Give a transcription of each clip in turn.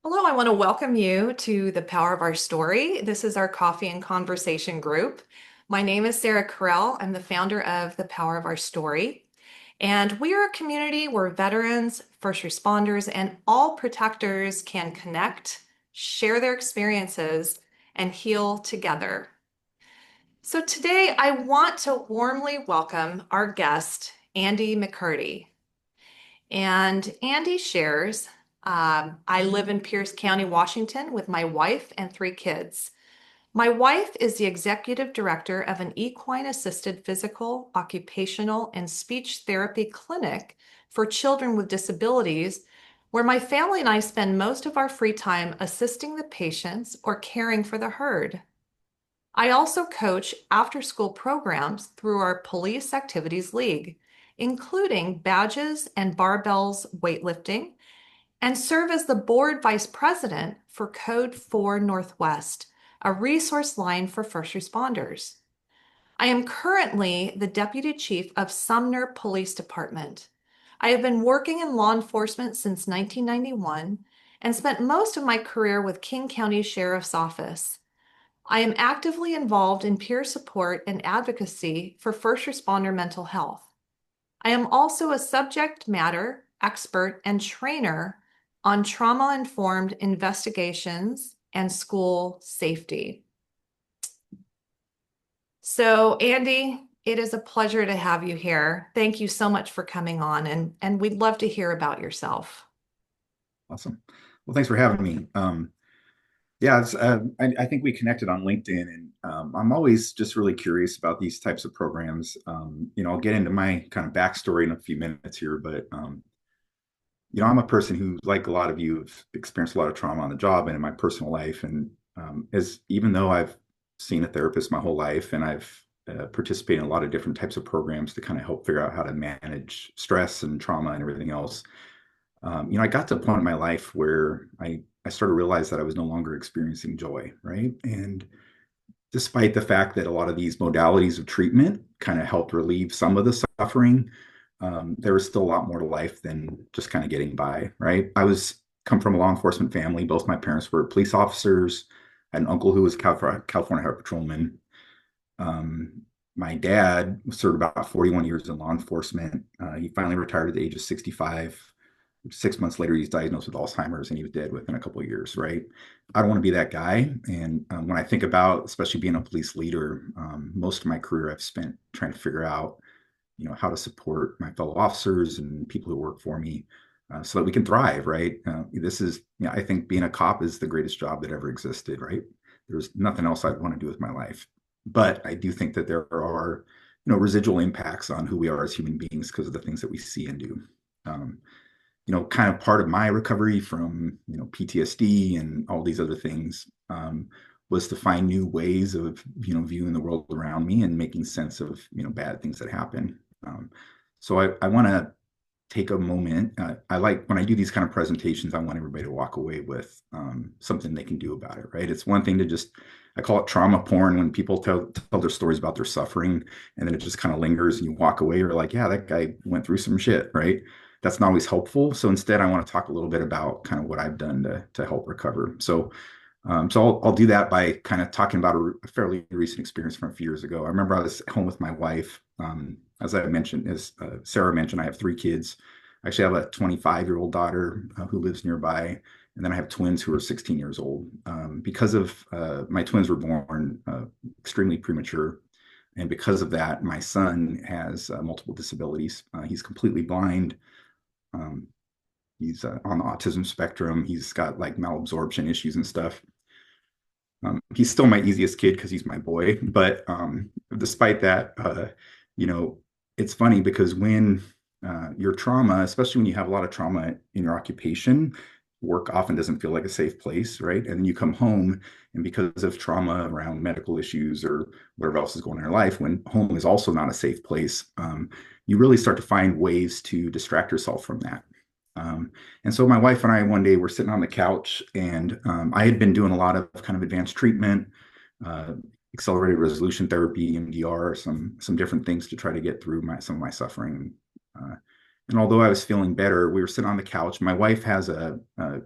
Hello, I want to welcome you to the Power of Our Story. This is our coffee and conversation group. My name is Sarah Carell. I'm the founder of the Power of Our Story. And we are a community where veterans, first responders, and all protectors can connect, share their experiences, and heal together. So today I want to warmly welcome our guest, Andy McCurdy. And Andy shares, I live in Pierce County, Washington with my wife and three kids. My wife is the executive director of an equine assisted physical, occupational, and speech therapy clinic for children with disabilities, where my family and I spend most of our free time assisting the patients or caring for the herd. I also coach after school programs through our Police Activities League, including Badges and Barbells Weightlifting, and serve as the board vice president for Code 4 Northwest, a resource line for first responders. I am currently the deputy chief of Sumner Police Department. I have been working in law enforcement since 1991 and spent most of my career with King County Sheriff's Office. I am actively involved in peer support and advocacy for first responder mental health. I am also a subject matter expert and trainer on trauma-informed investigations and school safety. So, Andy, it is a pleasure to have you here. Thank you so much for coming on, and we'd love to hear about yourself. Awesome. Well, thanks for having me. Yeah, I think we connected on LinkedIn, and I'm always just really curious about these types of programs. I'll get into my kind of backstory in a few minutes here, but I'm a person who, like a lot of you, have experienced a lot of trauma on the job and in my personal life. And as even though I've seen a therapist my whole life, and I've participated in a lot of different types of programs to kind of help figure out how to manage stress and trauma and everything else. I got to a point in my life where I started to realize that I was no longer experiencing joy, right? And despite the fact that a lot of these modalities of treatment kind of helped relieve some of the suffering, there was still a lot more to life than just kind of getting by, right? I was come from a law enforcement family. Both my parents were police officers. I had an uncle who was California Highway Patrolman. My dad served about 41 years in law enforcement. He finally retired at the age of 65. 6 months later, he's diagnosed with Alzheimer's and he was dead within a couple of years, right? I don't want to be that guy. And when I think about, especially being a police leader, most of my career I've spent trying to figure out, how to support my fellow officers and people who work for me so that we can thrive, right? This is, I think being a cop is the greatest job that ever existed, right? There's nothing else I'd want to do with my life. But I do think that there are, residual impacts on who we are as human beings because of the things that we see and do. Um, kind of part of my recovery from, PTSD and all these other things was to find new ways of, viewing the world around me and making sense of, bad things that happen. So I want to take a moment. I like when I do these kind of presentations, I want everybody to walk away with something they can do about it, right? It's one thing to just, I call it trauma porn when people tell their stories about their suffering and then it just kind of lingers and you walk away. You're like, yeah, that guy went through some shit, right? That's not always helpful. So instead, I want to talk a little bit about kind of what I've done to help recover. So I'll do that by kind of talking about a fairly recent experience from a few years ago. I remember I was at home with my wife. As I mentioned, as Sarah mentioned, I have three kids. I actually have a 25-year-old daughter who lives nearby, and then I have twins who are 16 years old. Because of my twins were born extremely premature, and because of that, my son has multiple disabilities. He's completely blind. Um, he's on the autism spectrum. He's got like malabsorption issues and stuff. He's still my easiest kid because he's my boy. But despite that, you know, it's funny because when your trauma, especially when you have a lot of trauma in your occupation, work often doesn't feel like a safe place, right? And then you come home, and because of trauma around medical issues or whatever else is going on in your life, when home is also not a safe place, you really start to find ways to distract yourself from that. And so my wife and I one day were sitting on the couch, and I had been doing a lot of kind of advanced treatment, uh, accelerated resolution therapy, EMDR, some different things to try to get through some of my suffering. Uh, And although I was feeling better, we were sitting on the couch. My wife has a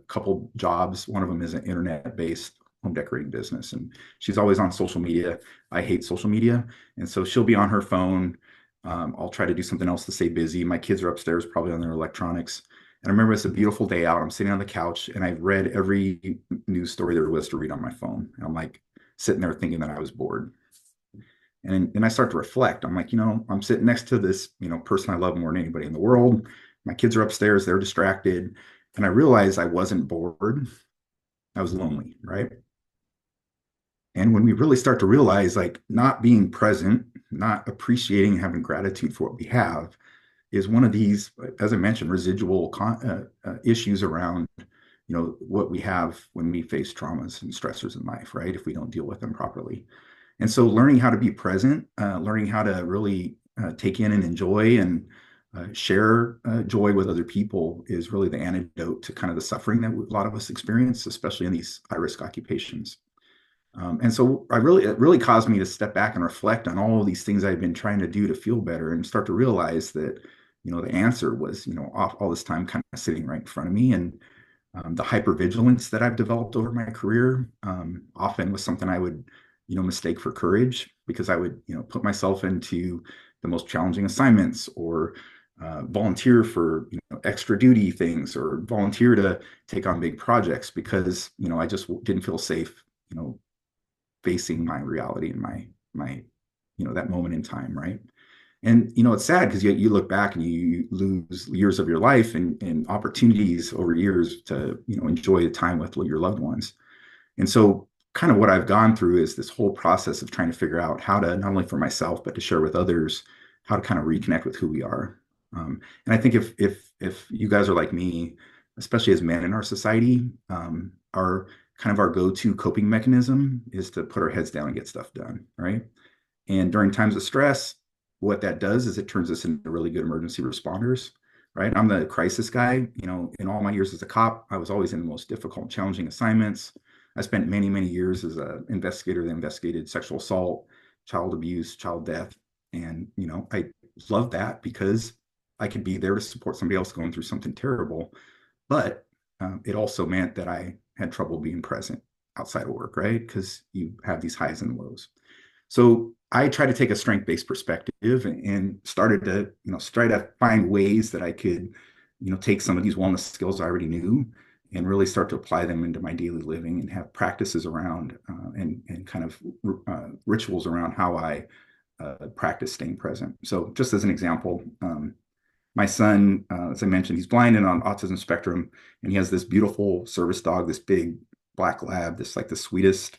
couple jobs. One of them is an internet-based home decorating business, and she's always on social media. I hate social media, and so she'll be on her phone. I'll try to do something else to stay busy. My kids are upstairs, probably on their electronics. And I remember it's a beautiful day out. I'm sitting on the couch, and I read every news story there was to read on my phone. And I'm like sitting there thinking that I was bored. And I start to reflect. I'm like, I'm sitting next to this, person I love more than anybody in the world. My kids are upstairs, they're distracted. And I realized I wasn't bored. I was lonely, right? And when we really start to realize like not being present, not appreciating, having gratitude for what we have is one of these, as I mentioned, residual issues around, what we have when we face traumas and stressors in life, right? If we don't deal with them properly. And so learning how to be present, learning how to really take in and enjoy and share joy with other people is really the antidote to kind of the suffering that a lot of us experience, especially in these high risk occupations. And so it really caused me to step back and reflect on all of these things I've been trying to do to feel better and start to realize that, the answer was, off all this time kind of sitting right in front of me. And the hypervigilance that I've developed over my career often was something I would, mistake for courage because I would, put myself into the most challenging assignments or volunteer for, extra duty things or volunteer to take on big projects because, I just didn't feel safe, facing my reality and my, that moment in time, right? And it's sad because you look back and you lose years of your life and opportunities over years to enjoy the time with your loved ones. And so, kind of what I've gone through is this whole process of trying to figure out how to not only for myself but to share with others how to kind of reconnect with who we are. And I think if you guys are like me, especially as men in our society, our kind of our go-to coping mechanism is to put our heads down and get stuff done, right? And during times of stress, what that does is it turns us into really good emergency responders, right? I'm the crisis guy. In all my years as a cop, I was always in the most difficult, challenging assignments. I spent many, many years as an investigator that investigated sexual assault, child abuse, child death. And, I loved that because I could be there to support somebody else going through something terrible. But it also meant that I had trouble being present outside of work, right? Because you have these highs and lows. So I try to take a strength-based perspective and started to, try to find ways that I could, take some of these wellness skills I already knew and really start to apply them into my daily living and have practices around and kind of rituals around how I practice staying present. So just as an example, my son, as I mentioned, he's blind and on autism spectrum, and he has this beautiful service dog, this big black lab, this like the sweetest,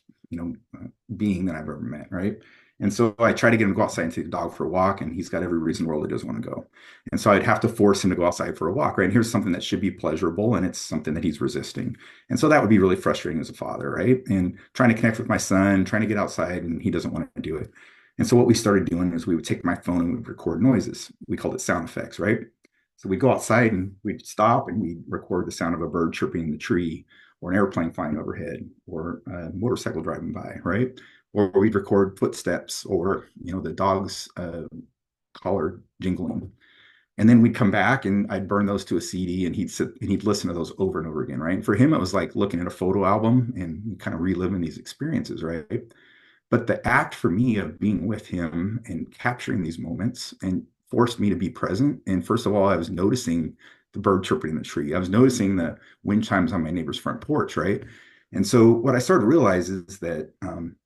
being that I've ever met, right? And so I try to get him to go outside and take the dog for a walk, and he's got every reason in the world he doesn't want to go. And so I'd have to force him to go outside for a walk, right? And here's something that should be pleasurable, and it's something that he's resisting. And so that would be really frustrating as a father, right? And trying to connect with my son, trying to get outside, and he doesn't want to do it. And so what we started doing is we would take my phone and we'd record noises. We called it sound effects, right? So we'd go outside and we'd stop and we'd record the sound of a bird chirping in the tree or an airplane flying overhead or a motorcycle driving by, right? Or we'd record footsteps or, the dog's collar jingling. And then we'd come back and I'd burn those to a CD and he'd sit and he'd listen to those over and over again, right? And for him, it was like looking at a photo album and kind of reliving these experiences, right? But the act for me of being with him and capturing these moments and forced me to be present. And first of all, I was noticing the bird chirping in the tree. I was noticing the wind chimes on my neighbor's front porch, right? And so what I started to realize is that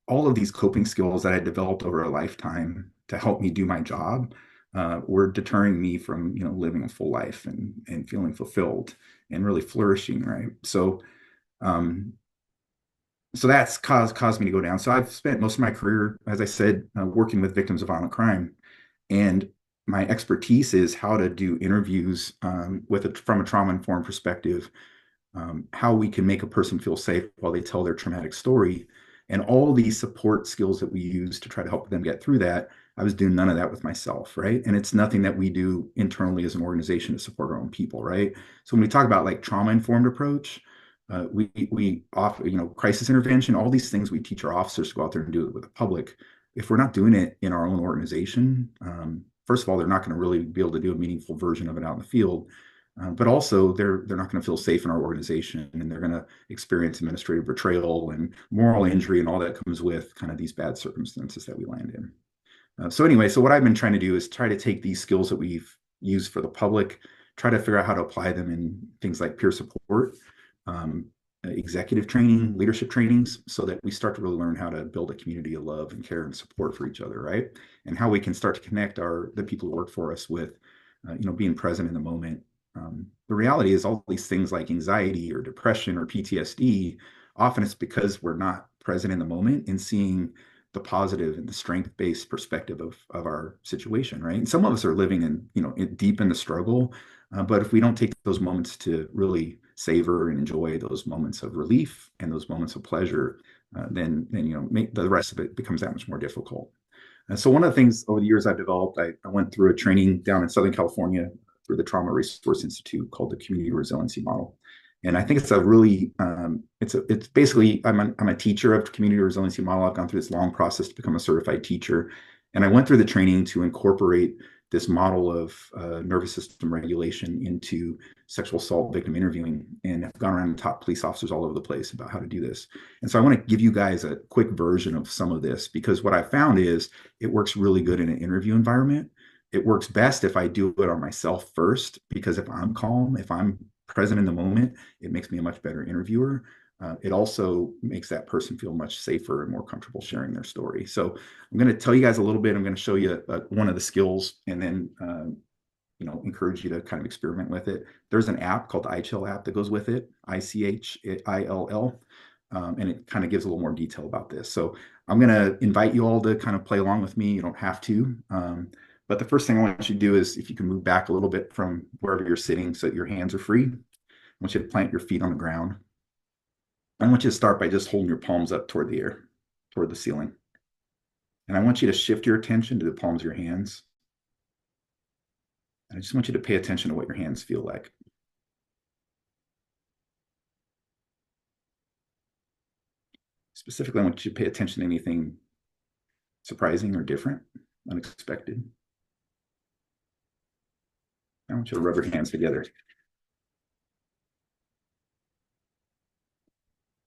all of these coping skills that I developed over a lifetime to help me do my job were deterring me from, living a full life and feeling fulfilled and really flourishing, right? Um, so that's caused me to go down. So I've spent most of my career, as I said, working with victims of violent crime, and my expertise is how to do interviews from a trauma informed perspective, how we can make a person feel safe while they tell their traumatic story, and all these support skills that we use to try to help them get through that. I was doing none of that with myself, right? And it's nothing that we do internally as an organization to support our own people, right? So when we talk about like trauma informed approach, we offer, crisis intervention, all these things we teach our officers to go out there and do it with the public. If we're not doing it in our own organization, first of all, they're not going to really be able to do a meaningful version of it out in the field. But also, they're not going to feel safe in our organization, and they're going to experience administrative betrayal and moral injury and all that comes with kind of these bad circumstances that we land in. So anyway, so what I've been trying to do is try to take these skills that we've used for the public, try to figure out how to apply them in things like peer support, um, executive training, leadership trainings, so that we start to really learn how to build a community of love and care and support for each other, right? And how we can start to connect the people who work for us with, being present in the moment. The reality is all these things like anxiety or depression or PTSD, often it's because we're not present in the moment and seeing the positive and the strength-based perspective of our situation, right? And some of us are living deep in the struggle, but if we don't take those moments to really savor and enjoy those moments of relief and those moments of pleasure, then make the rest of it becomes that much more difficult. And so one of the things over the years I've developed, I went through a training down in Southern California through the Trauma Resource Institute called the Community Resiliency Model. And I think it's a really, it's basically, I'm a teacher of community resiliency model. I've gone through this long process to become a certified teacher. And I went through the training to incorporate this model of nervous system regulation into sexual assault victim interviewing. And I've gone around and taught police officers all over the place about how to do this. And so I want to give you guys a quick version of some of this, because what I found is it works really good in an interview environment. It works best if I do it on myself first, because if I'm calm, if I'm present in the moment, it makes me a much better interviewer. It also makes that person feel much safer and more comfortable sharing their story. So I'm going to tell you guys a little bit. I'm going to show you one of the skills, and then encourage you to kind of experiment with it. There's an app called the iChill app that goes with it, ICHILL, and it kind of gives a little more detail about this. So I'm going to invite you all to kind of play along with me. You don't have to. But the first thing I want you to do is, if you can move back a little bit from wherever you're sitting so that your hands are free. I want you to plant your feet on the ground. I want you to start by just holding your palms up toward the air, toward the ceiling. And I want you to shift your attention to the palms of your hands. And I just want you to pay attention to what your hands feel like. Specifically, I want you to pay attention to anything surprising or different, unexpected. I want you to rub your hands together.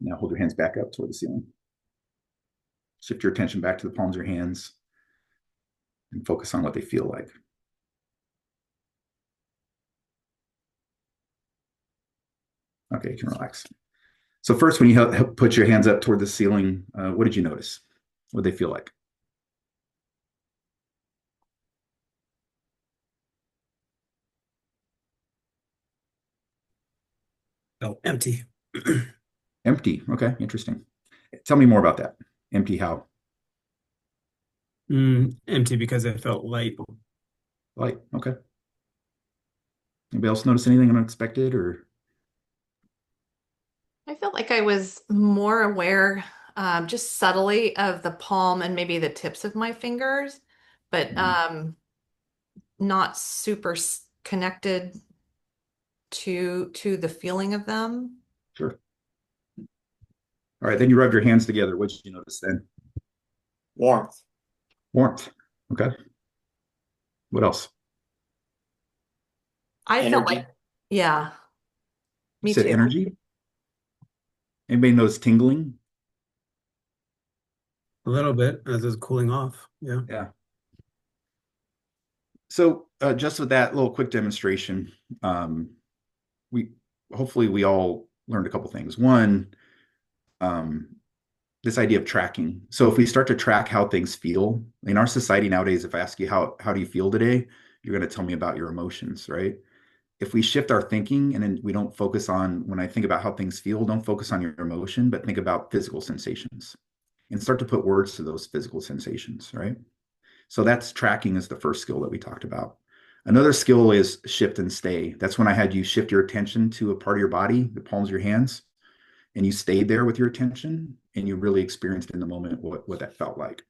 Now hold your hands back up toward the ceiling. Shift your attention back to the palms of your hands and focus on what they feel like. Okay, you can relax. So first, when you put your hands up toward the ceiling, what did you notice? What did they feel like? Oh, empty. Empty. Okay, interesting. Tell me more about that. Empty how? Empty because it felt light. Light. Okay. Anybody else notice anything unexpected or? I felt like I was more aware, just subtly, of the palm and maybe the tips of my fingers, but not super connected to the feeling of them. Sure. All right, then you rubbed your hands together. What did you notice then? Warmth. Warmth. Okay. What else? I felt Energy. like, yeah, You me said too. energy. Anybody notice tingling? A little bit as it's cooling off. Yeah. Yeah. So just with that little quick demonstration, we hopefully we all learned a couple things. One, this idea of tracking. So if we start to track how things feel in our society nowadays, if I ask you how do you feel today, you're going to tell me about your emotions, right? If we shift our thinking and then we don't focus on, when I think about how things feel, don't focus on your emotion, but think about physical sensations and start to put words to those physical sensations, right? So that's tracking is the first skill that we talked about. Another skill is shift and stay. That's when I had you shift your attention to a part of your body, the palms of your hands, and you stayed there with your attention and you really experienced in the moment what that felt like.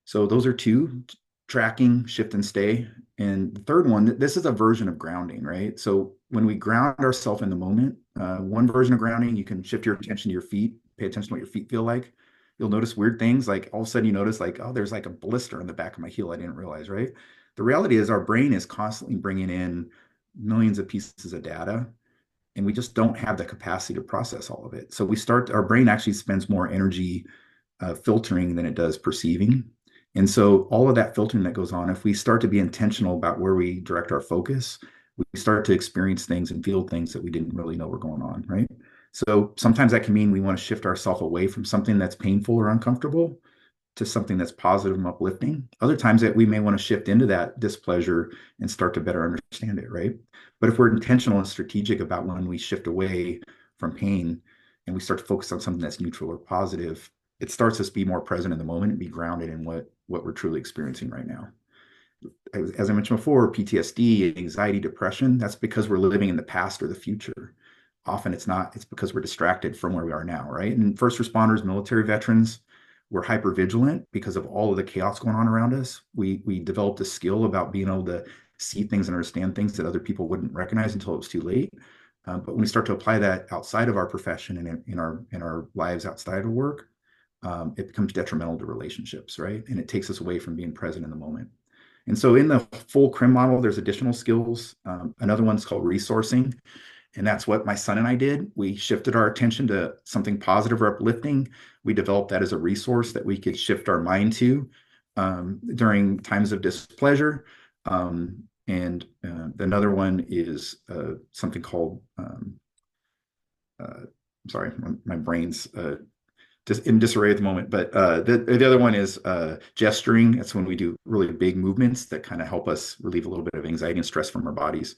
So those are two: tracking, shift, and stay. And the third one, this is a version of grounding, right? So when we ground ourselves in the moment, one version of grounding, you can shift your attention to your feet, pay attention to what your feet feel like. You'll notice weird things, like all of a sudden you notice like, oh, there's like a blister on the back of my heel I didn't realize, right? The reality is our brain is constantly bringing in millions of pieces of data, and we just don't have the capacity to process all of it. So our brain actually spends more energy filtering than it does perceiving. And so all of that filtering that goes on, if we start to be intentional about where we direct our focus, we start to experience things and feel things that we didn't really know were going on, right? So sometimes that can mean we want to shift ourselves away from something that's painful or uncomfortable to something that's positive and uplifting. Other times that we may want to shift into that displeasure and start to better understand it, right? But if we're intentional and strategic about when we shift away from pain and we start to focus on something that's neutral or positive, it starts us to be more present in the moment and be grounded in what we're truly experiencing right now. As I mentioned before, PTSD, anxiety, depression, that's because we're living in the past or the future. Often it's not, it's because we're distracted from where we are now, right? And first responders, military veterans, we're hyper vigilant because of all of the chaos going on around us. We developed a skill about being able to see things and understand things that other people wouldn't recognize until it was too late. But when we start to apply that outside of our profession and in our lives outside of work, it becomes detrimental to relationships, right? And it takes us away from being present in the moment. And so in the full CRIM model, there's additional skills. Another one's called resourcing. And that's what my son and I did. We shifted our attention to something positive or uplifting. We developed that as a resource that we could shift our mind to during times of displeasure. And another one is something called, sorry, my brain's just in disarray at the moment. But the other one is gesturing. That's when we do really big movements that kind of help us relieve a little bit of anxiety and stress from our bodies.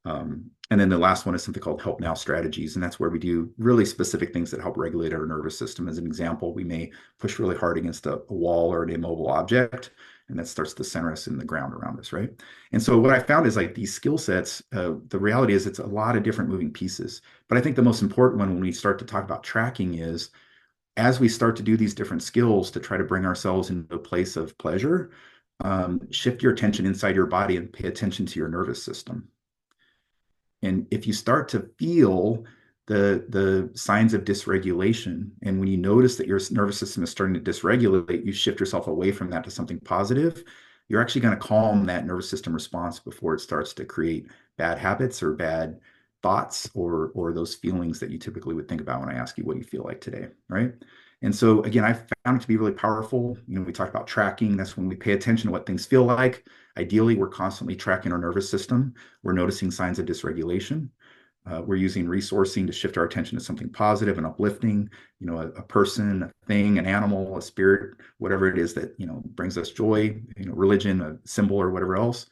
And then the last one is something called help now strategies. And that's where we do really specific things that help regulate our nervous system. As an example, we may push really hard against a wall or an immobile object, and that starts to center us in the ground around us, right? And so what I found is like these skill sets, the reality is it's a lot of different moving pieces. But I think the most important one when we start to talk about tracking is as we start to do these different skills to try to bring ourselves into a place of pleasure, shift your attention inside your body and pay attention to your nervous system. And if you start to feel the signs of dysregulation, and when you notice that your nervous system is starting to dysregulate, you shift yourself away from that to something positive, you're actually going to calm that nervous system response before it starts to create bad habits or bad thoughts or those feelings that you typically would think about when I ask you what you feel like today, right? And so again, I found it to be really powerful. We talked about tracking. That's when we pay attention to what things feel like. Ideally, we're constantly tracking our nervous system. We're noticing signs of dysregulation. We're using resourcing to shift our attention to something positive and uplifting, a person, a thing, an animal, a spirit, whatever it is that, brings us joy, religion, a symbol or whatever else.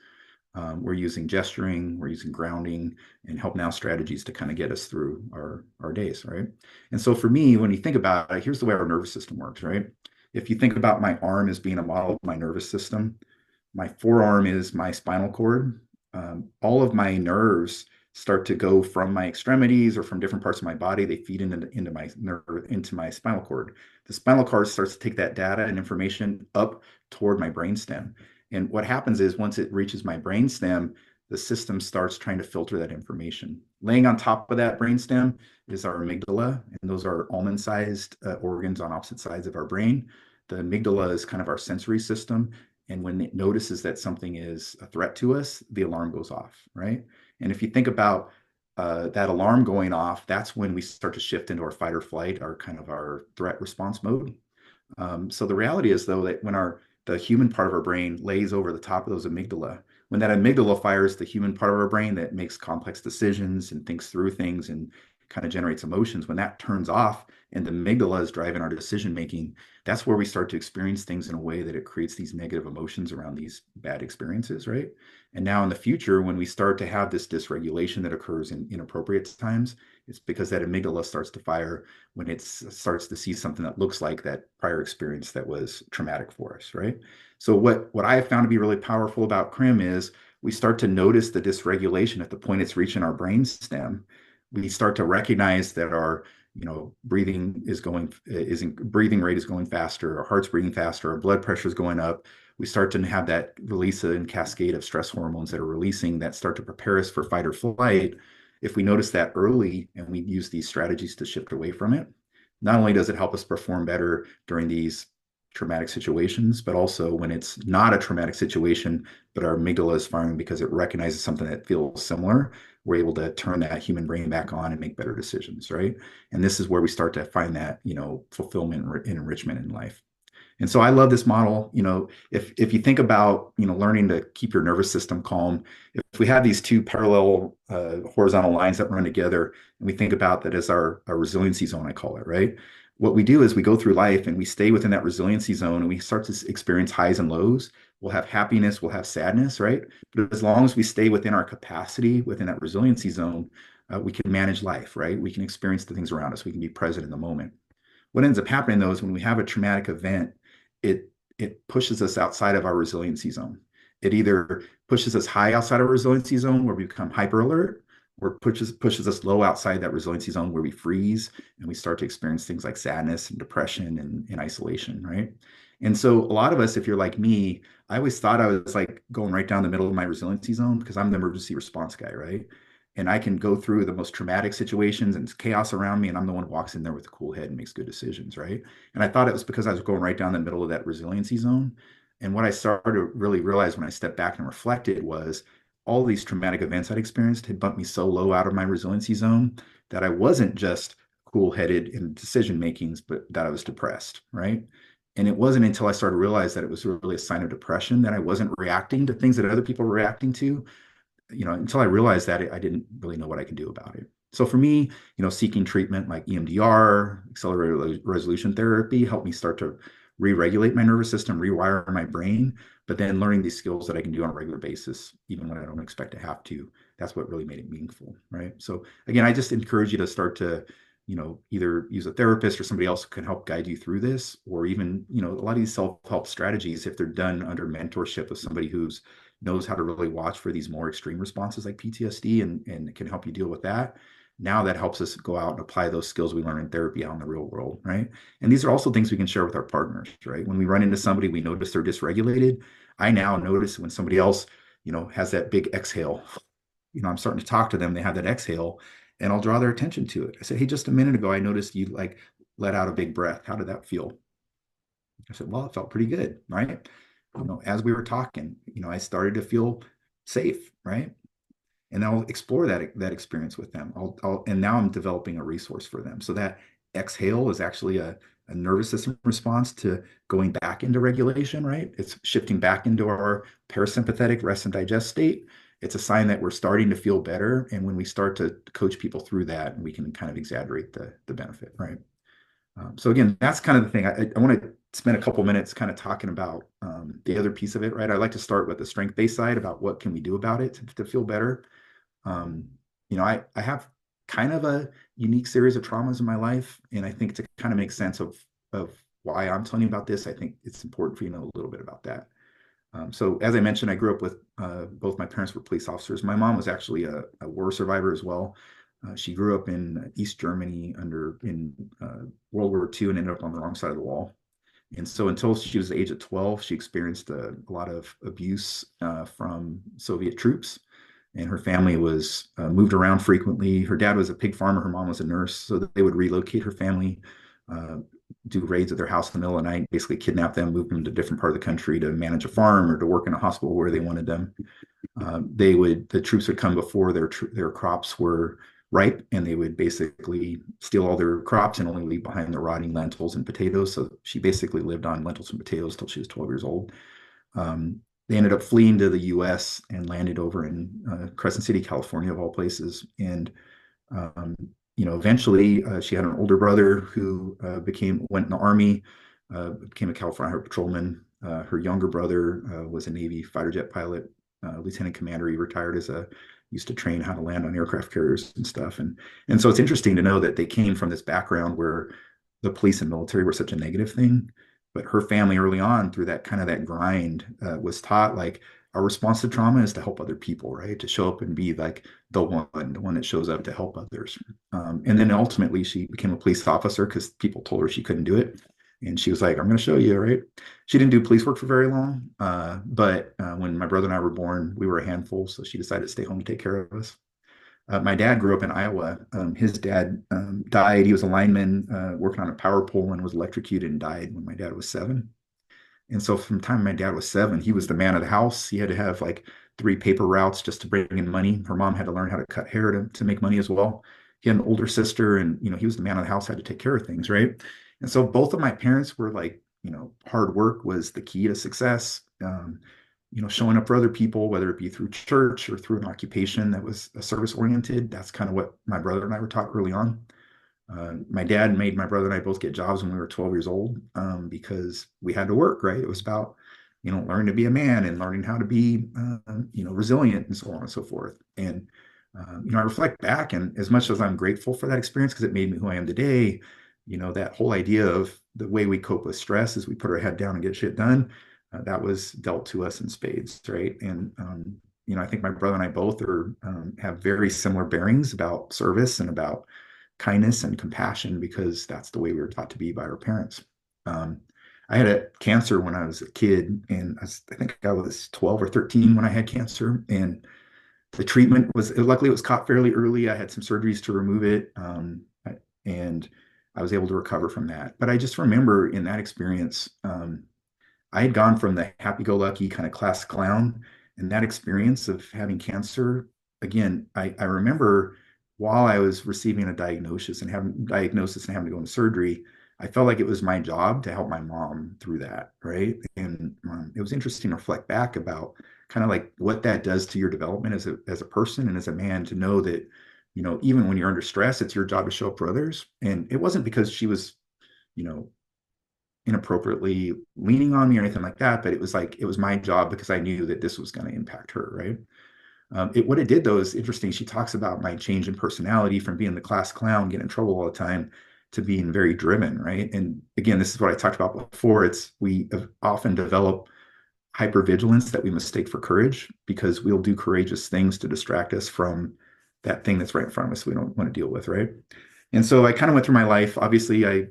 We're using gesturing, we're using grounding and help now strategies to kind of get us through our days, right? And so for me, when you think about it, here's the way our nervous system works, right? If you think about my arm as being a model of my nervous system, my forearm is my spinal cord. All of my nerves start to go from my extremities or from different parts of my body. They feed into my spinal cord. The spinal cord starts to take that data and information up toward my brainstem. And what happens is once it reaches my brainstem, the system starts trying to filter that information. Laying on top of that brainstem is our amygdala, and those are almond-sized organs on opposite sides of our brain. The amygdala is kind of our sensory system. And when it notices that something is a threat to us, the alarm goes off, right? And if you think about that alarm going off, that's when we start to shift into our fight or flight, our threat response mode. So the reality is, though, that when the human part of our brain lays over the top of those amygdala, when that amygdala fires the human part of our brain that makes complex decisions and thinks through things and kind of generates emotions, when that turns off and the amygdala is driving our decision making, that's where we start to experience things in a way that it creates these negative emotions around these bad experiences, right? And now in the future, when we start to have this dysregulation that occurs in inappropriate times, it's because that amygdala starts to fire when it starts to see something that looks like that prior experience that was traumatic for us, right? So what I have found to be really powerful about CRIM is we start to notice the dysregulation at the point it's reaching our brain stem. We start to recognize that our breathing rate is going faster, our heart's beating faster, our blood pressure is going up. We start to have that release and cascade of stress hormones that are releasing that start to prepare us for fight or flight. If we notice that early and we use these strategies to shift away from it, not only does it help us perform better during these traumatic situations, but also when it's not a traumatic situation, but our amygdala is firing because it recognizes something that feels similar, we're able to turn that human brain back on and make better decisions, right? And this is where we start to find that, fulfillment and enrichment in life. And so I love this model. If you think about, learning to keep your nervous system calm, if we have these two parallel horizontal lines that run together, and we think about that as our resiliency zone, I call it, right? What we do is we go through life and we stay within that resiliency zone and we start to experience highs and lows. We'll have happiness, we'll have sadness, right? But as long as we stay within our capacity, within that resiliency zone, we can manage life, right? We can experience the things around us. We can be present in the moment. What ends up happening though is when we have a traumatic event, it pushes us outside of our resiliency zone. It either pushes us high outside of our resiliency zone where we become hyper alert, or pushes us low outside that resiliency zone where we freeze and we start to experience things like sadness and depression and isolation, right? And so a lot of us, if you're like me, I always thought I was like going right down the middle of my resiliency zone because I'm the emergency response guy, right? And I can go through the most traumatic situations and it's chaos around me, and I'm the one who walks in there with a cool head and makes good decisions, right? And I thought it was because I was going right down the middle of that resiliency zone. And what I started to really realize when I stepped back and reflected was all these traumatic events I'd experienced had bumped me so low out of my resiliency zone that I wasn't just cool-headed in decision makings, but that I was depressed, right? And it wasn't until I started to realize that it was really a sign of depression, that I wasn't reacting to things that other people were reacting to, until I realized that, I didn't really know what I could do about it. So for me, seeking treatment like EMDR, accelerated resolution therapy, helped me start to re-regulate my nervous system, rewire my brain, but then learning these skills that I can do on a regular basis, even when I don't expect to have to, that's what really made it meaningful, right? So again, I just encourage you to start to, either use a therapist or somebody else who can help guide you through this, or even, a lot of these self-help strategies, if they're done under mentorship with somebody who's knows how to really watch for these more extreme responses like PTSD and can help you deal with that. Now that helps us go out and apply those skills we learn in therapy out in the real world, right? And these are also things we can share with our partners, right? When we run into somebody, we notice they're dysregulated. I now notice when somebody else, has that big exhale, I'm starting to talk to them, they have that exhale, and I'll draw their attention to it. I said, hey, just a minute ago, I noticed you like let out a big breath. How did that feel? I said, well, it felt pretty good, right? As we were talking, I started to feel safe, right? And I'll explore that experience with them. And now I'm developing a resource for them. So that exhale is actually a nervous system response to going back into regulation, right? It's shifting back into our parasympathetic rest and digest state. It's a sign that we're starting to feel better. And when we start to coach people through that, we can kind of exaggerate the benefit, right? So again, that's kind of the thing. I want to spend a couple minutes kind of talking about the other piece of it, right? I like to start with the strength-based side about what can we do about it to feel better. Um, I have kind of a unique series of traumas in my life, and I think to kind of make sense of why I'm telling you about this, I think it's important for you to know a little bit about that. So as I mentioned, I grew up with both my parents were police officers. My mom was actually a war survivor as well. She grew up in East Germany in World War II and ended up on the wrong side of the wall. And so until she was the age of 12, she experienced a lot of abuse from Soviet troops. And her family was moved around frequently. Her dad was a pig farmer. Her mom was a nurse. So that they would relocate her family, do raids at their house in the middle of the night, basically kidnap them, move them to a different part of the country to manage a farm or to work in a hospital where they wanted them. The troops would come before their crops were ripe, and they would basically steal all their crops and only leave behind the rotting lentils and potatoes. So she basically lived on lentils and potatoes till she was 12 years old. They ended up fleeing to the U.S. and landed over in Crescent City, California, of all places. And eventually she had an older brother who went in the Army, became a California patrolman. Her younger brother was a Navy fighter jet pilot, lieutenant commander. He retired used to train how to land on aircraft carriers and stuff. And so it's interesting to know that they came from this background where the police and military were such a negative thing. But her family early on, through that kind of that grind, was taught like our response to trauma is to help other people, right? To show up and be like the one that shows up to help others. And then ultimately she became a police officer because people told her she couldn't do it. And she was like, I'm going to show you, right? She didn't do police work for very long. But when my brother and I were born, we were a handful. So she decided to stay home to take care of us. My dad grew up in Iowa. His dad died. He was a lineman working on a power pole and was electrocuted and died when my dad was 7. And so from the time my dad was 7, he was the man of the house. He had to have like 3 paper routes just to bring in money. Her mom had to learn how to cut hair to make money as well. He had an older sister, and he was the man of the house, had to take care of things, right? And so both of my parents were like, hard work was the key to success. Showing up for other people, whether it be through church or through an occupation that was service oriented. That's kind of what my brother and I were taught early on. My dad made my brother and I both get jobs when we were 12 years old because we had to work, right? It was about, learning to be a man and learning how to be, resilient and so on and so forth. And, I reflect back, and as much as I'm grateful for that experience because it made me who I am today, that whole idea of the way we cope with stress is we put our head down and get shit done. That was dealt to us in spades, right? And, I think my brother and I both have very similar bearings about service and about kindness and compassion because that's the way we were taught to be by our parents. I had a cancer when I was a kid, and I think I was 12 or 13 when I had cancer, and the treatment was luckily it was caught fairly early. I had some surgeries to remove it, and I was able to recover from that. But I just remember in that experience, I had gone from the happy-go-lucky kind of class clown, and that experience of having cancer, again, I remember while I was receiving a diagnosis and having to go into surgery, I felt like it was my job to help my mom through that, right? And it was interesting to reflect back about kind of like what that does to your development as a person and as a man to know that, even when you're under stress, it's your job to show up for others. And it wasn't because she was, you know, inappropriately leaning on me or anything like that, but it was like it was my job because I knew that this was going to impact her, right? What it did though is interesting. She talks about my change in personality from being the class clown, getting in trouble all the time, to being very driven, right? And again, this is what I talked about before. We often develop hypervigilance that we mistake for courage because we'll do courageous things to distract us from that thing that's right in front of us we don't want to deal with, right? And so I kind of went through my life. Obviously,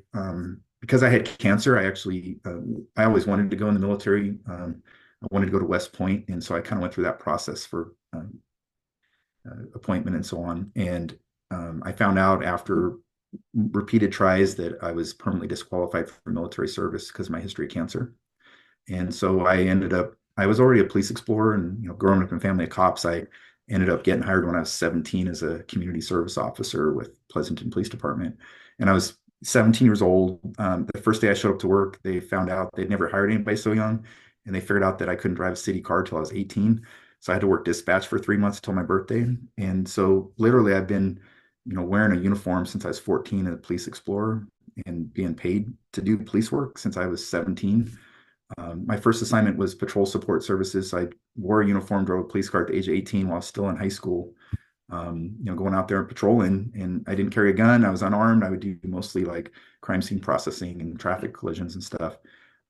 because I had cancer, I always wanted to go in the military. I wanted to go to West Point, and so I kind of went through that process for appointment and so on. And I found out after repeated tries that I was permanently disqualified for military service because of my history of cancer. And so I was already a police explorer, and growing up in a family of cops, I ended up getting hired when I was 17 as a community service officer with Pleasanton Police Department. And I was 17 years old. The first day I showed up to work, they found out they'd never hired anybody so young, and they figured out that I couldn't drive a city car till I was 18. So I had to work dispatch for 3 months until my birthday. And so literally I've been, wearing a uniform since I was 14 as a police explorer and being paid to do police work since I was 17. My first assignment was patrol support services. So I wore a uniform, drove a police car at the age of 18 while I was still in high school, going out there and patrolling. And I didn't carry a gun. I was unarmed. I would do mostly like crime scene processing and traffic collisions and stuff.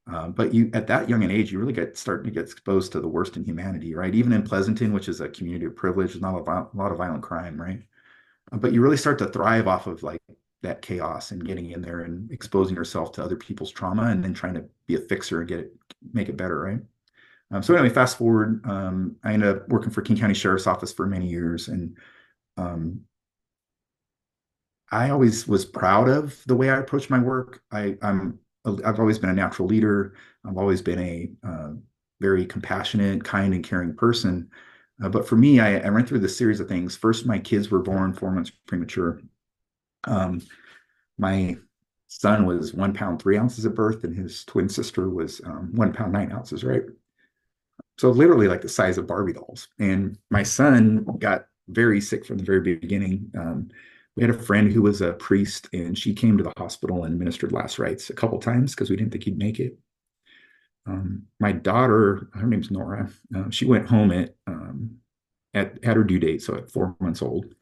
But at that young an age, you really starting to get exposed to the worst in humanity, right? Even in Pleasanton, which is a community of privilege, there's not a lot of violent crime, right? But you really start to thrive off of like that chaos and getting in there and exposing yourself to other people's trauma and then trying to be a fixer and make it better, right? So anyway, fast forward, I ended up working for King County Sheriff's Office for many years, and I always was proud of the way I approach my work. I've always been a natural leader. I've always been a very compassionate, kind, and caring person. But for me, I went through this series of things. First, my kids were born 4 months premature. My son was 1 pound 3 ounces at birth, and his twin sister was 1 pound 9 ounces, right? So literally like the size of Barbie dolls. And my son got very sick from the very beginning. We had a friend who was a priest, and she came to the hospital and administered last rites a couple times because we didn't think he'd make it. My daughter, her name's Nora, she went home at her due date, so at 4 months old.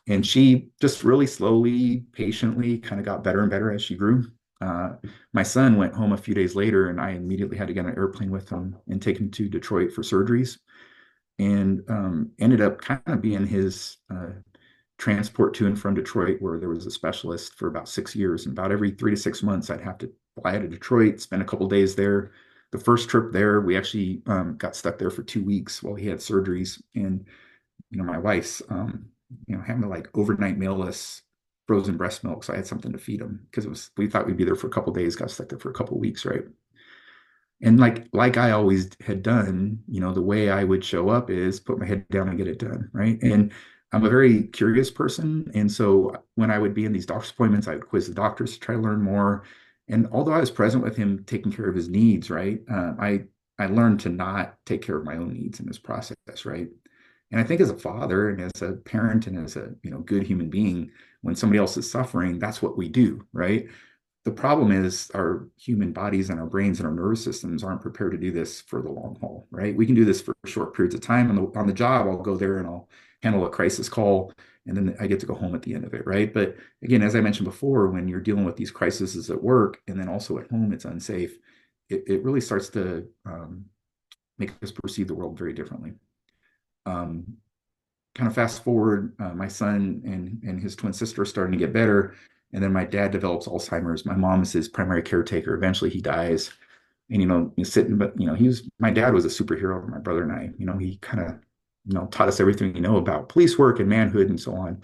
And she just really slowly, patiently kind of got better and better as she grew. My son went home a few days later, and I immediately had to get on an airplane with him and take him to Detroit for surgeries, and ended up kind of being his transport to and from Detroit, where there was a specialist for about 6 years. And about every 3 to 6 months, I'd have to fly to Detroit, spend a couple of days there. The first trip there, we actually got stuck there for 2 weeks while he had surgeries. And my wife's having to like overnight mail us frozen breast milk, so I had something to feed them because we thought we'd be there for a couple of days, got stuck there for a couple of weeks, right? And like I always had done, the way I would show up is put my head down and get it done, right? And I'm a very curious person, and so when I would be in these doctor's appointments, I would quiz the doctors to try to learn more. And although I was present with him, taking care of his needs, right? I learned to not take care of my own needs in this process, right? And I think as a father and as a parent and as a good human being, when somebody else is suffering, that's what we do, right? The problem is our human bodies and our brains and our nervous systems aren't prepared to do this for the long haul, right? We can do this for short periods of time. On the job, I'll go there and I'll handle a crisis call, and then I get to go home at the end of it, right? But again, as I mentioned before, when you're dealing with these crises at work and then also at home, it's unsafe. It really starts to make us perceive the world very differently. Um, Kind of fast forward, my son and his twin sister are starting to get better. And then my dad develops Alzheimer's. My mom is his primary caretaker. Eventually he dies. And, he's sitting, but, my dad was a superhero for my brother and I. He kind of, taught us everything about police work and manhood and so on.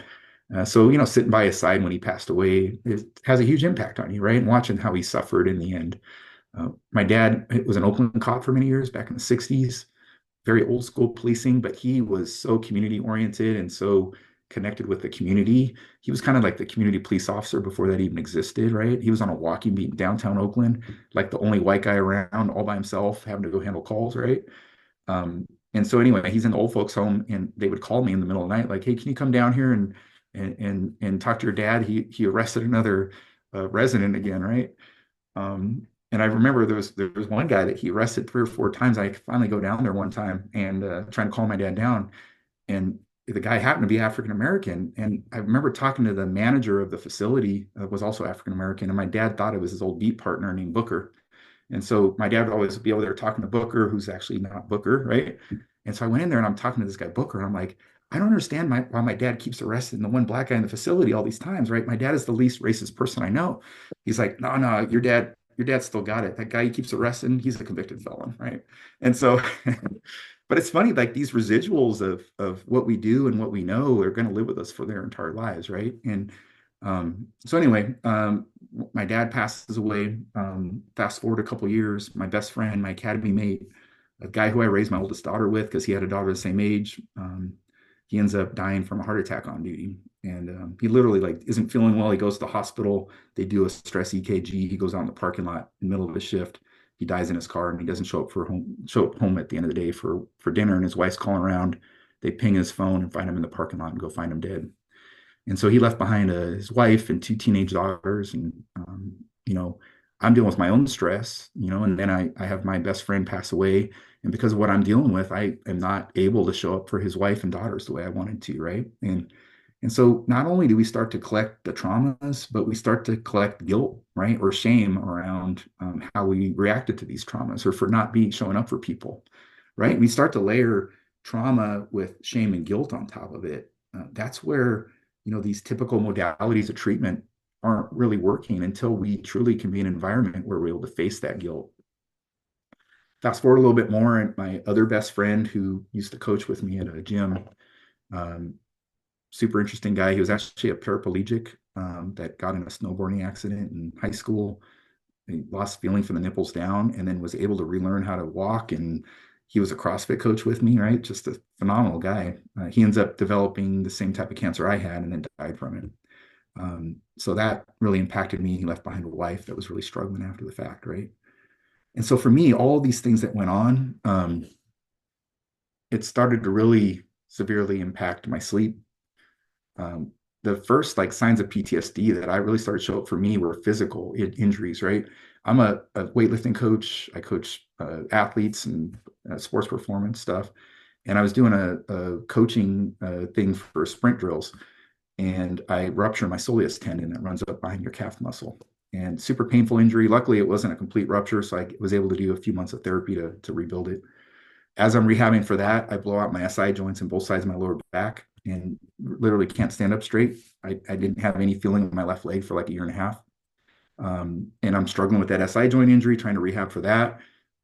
So, sitting by his side when he passed away, it has a huge impact on you, right? And watching how he suffered in the end. My dad was an Oakland cop for many years back in the 60s, very old school policing, but he was so community oriented and so connected with the community. He was kind of like the community police officer before that even existed, right? He was on a walking beat in downtown Oakland, like the only white guy around all by himself, having to go handle calls, right? And so anyway, he's in the old folks home, and they would call me in the middle of the night, like, "Hey, can you come down here and talk to your dad? He arrested another resident again, right?" And I remember there was one guy that he arrested 3 or 4 times. I finally go down there one time and trying to calm my dad down, and the guy happened to be African American. And I remember talking to the manager of the facility, was also African American, and my dad thought it was his old beat partner named Booker. And so my dad would always be over there talking to Booker, who's actually not Booker, right? And so I went in there and I'm talking to this guy Booker, and I'm like, I don't understand why my dad keeps arresting the one black guy in the facility all these times, right? My dad is the least racist person I know. He's like, no, no, your dad still got it. That guy he keeps arresting, he's a convicted felon, right? And so, but it's funny, like these residuals of what we do and what we know are going to live with us for their entire lives, right? And so anyway, my dad passes away. Fast forward a couple years, my best friend, my academy mate, a guy who I raised my oldest daughter with because he had a daughter the same age. He ends up dying from a heart attack on duty, and he literally like isn't feeling well. He goes to the hospital. They do a stress EKG. He goes out in the parking lot in the middle of the shift. He dies in his car, and he doesn't show up home at the end of the day for dinner. And his wife's calling around. They ping his phone and find him in the parking lot and go find him dead. And so he left behind his wife and 2 teenage daughters. And, I'm dealing with my own stress, and then I have my best friend pass away. And because of what I'm dealing with, I am not able to show up for his wife and daughters the way I wanted to, right? And so not only do we start to collect the traumas, but we start to collect guilt, right? Or shame around how we reacted to these traumas or for not showing up for people, right? We start to layer trauma with shame and guilt on top of it. That's where these typical modalities of treatment aren't really working until we truly can be in an environment where we're able to face that guilt. Fast forward a little bit more, and my other best friend who used to coach with me at a gym, um, super interesting guy. He was actually a paraplegic that got in a snowboarding accident in high school. He lost feeling from the nipples down and then was able to relearn how to walk. And he was a CrossFit coach with me, right? Just a phenomenal guy. He ends up developing the same type of cancer I had and then died from it. So that really impacted me. He left behind a wife that was really struggling after the fact, right? And so for me, all these things that went on, it started to really severely impact my sleep. The first like signs of PTSD that I really started to show up for me were physical injuries, right? I'm a weightlifting coach. I coach athletes and sports performance stuff. And I was doing a coaching thing for sprint drills, and I ruptured my soleus tendon that runs up behind your calf muscle. And super painful injury. Luckily, it wasn't a complete rupture, so I was able to do a few months of therapy to rebuild it. As I'm rehabbing for that, I blow out my SI joints in both sides of my lower back and literally can't stand up straight. I didn't have any feeling in my left leg for like a year and a half. And I'm struggling with that SI joint injury, trying to rehab for that.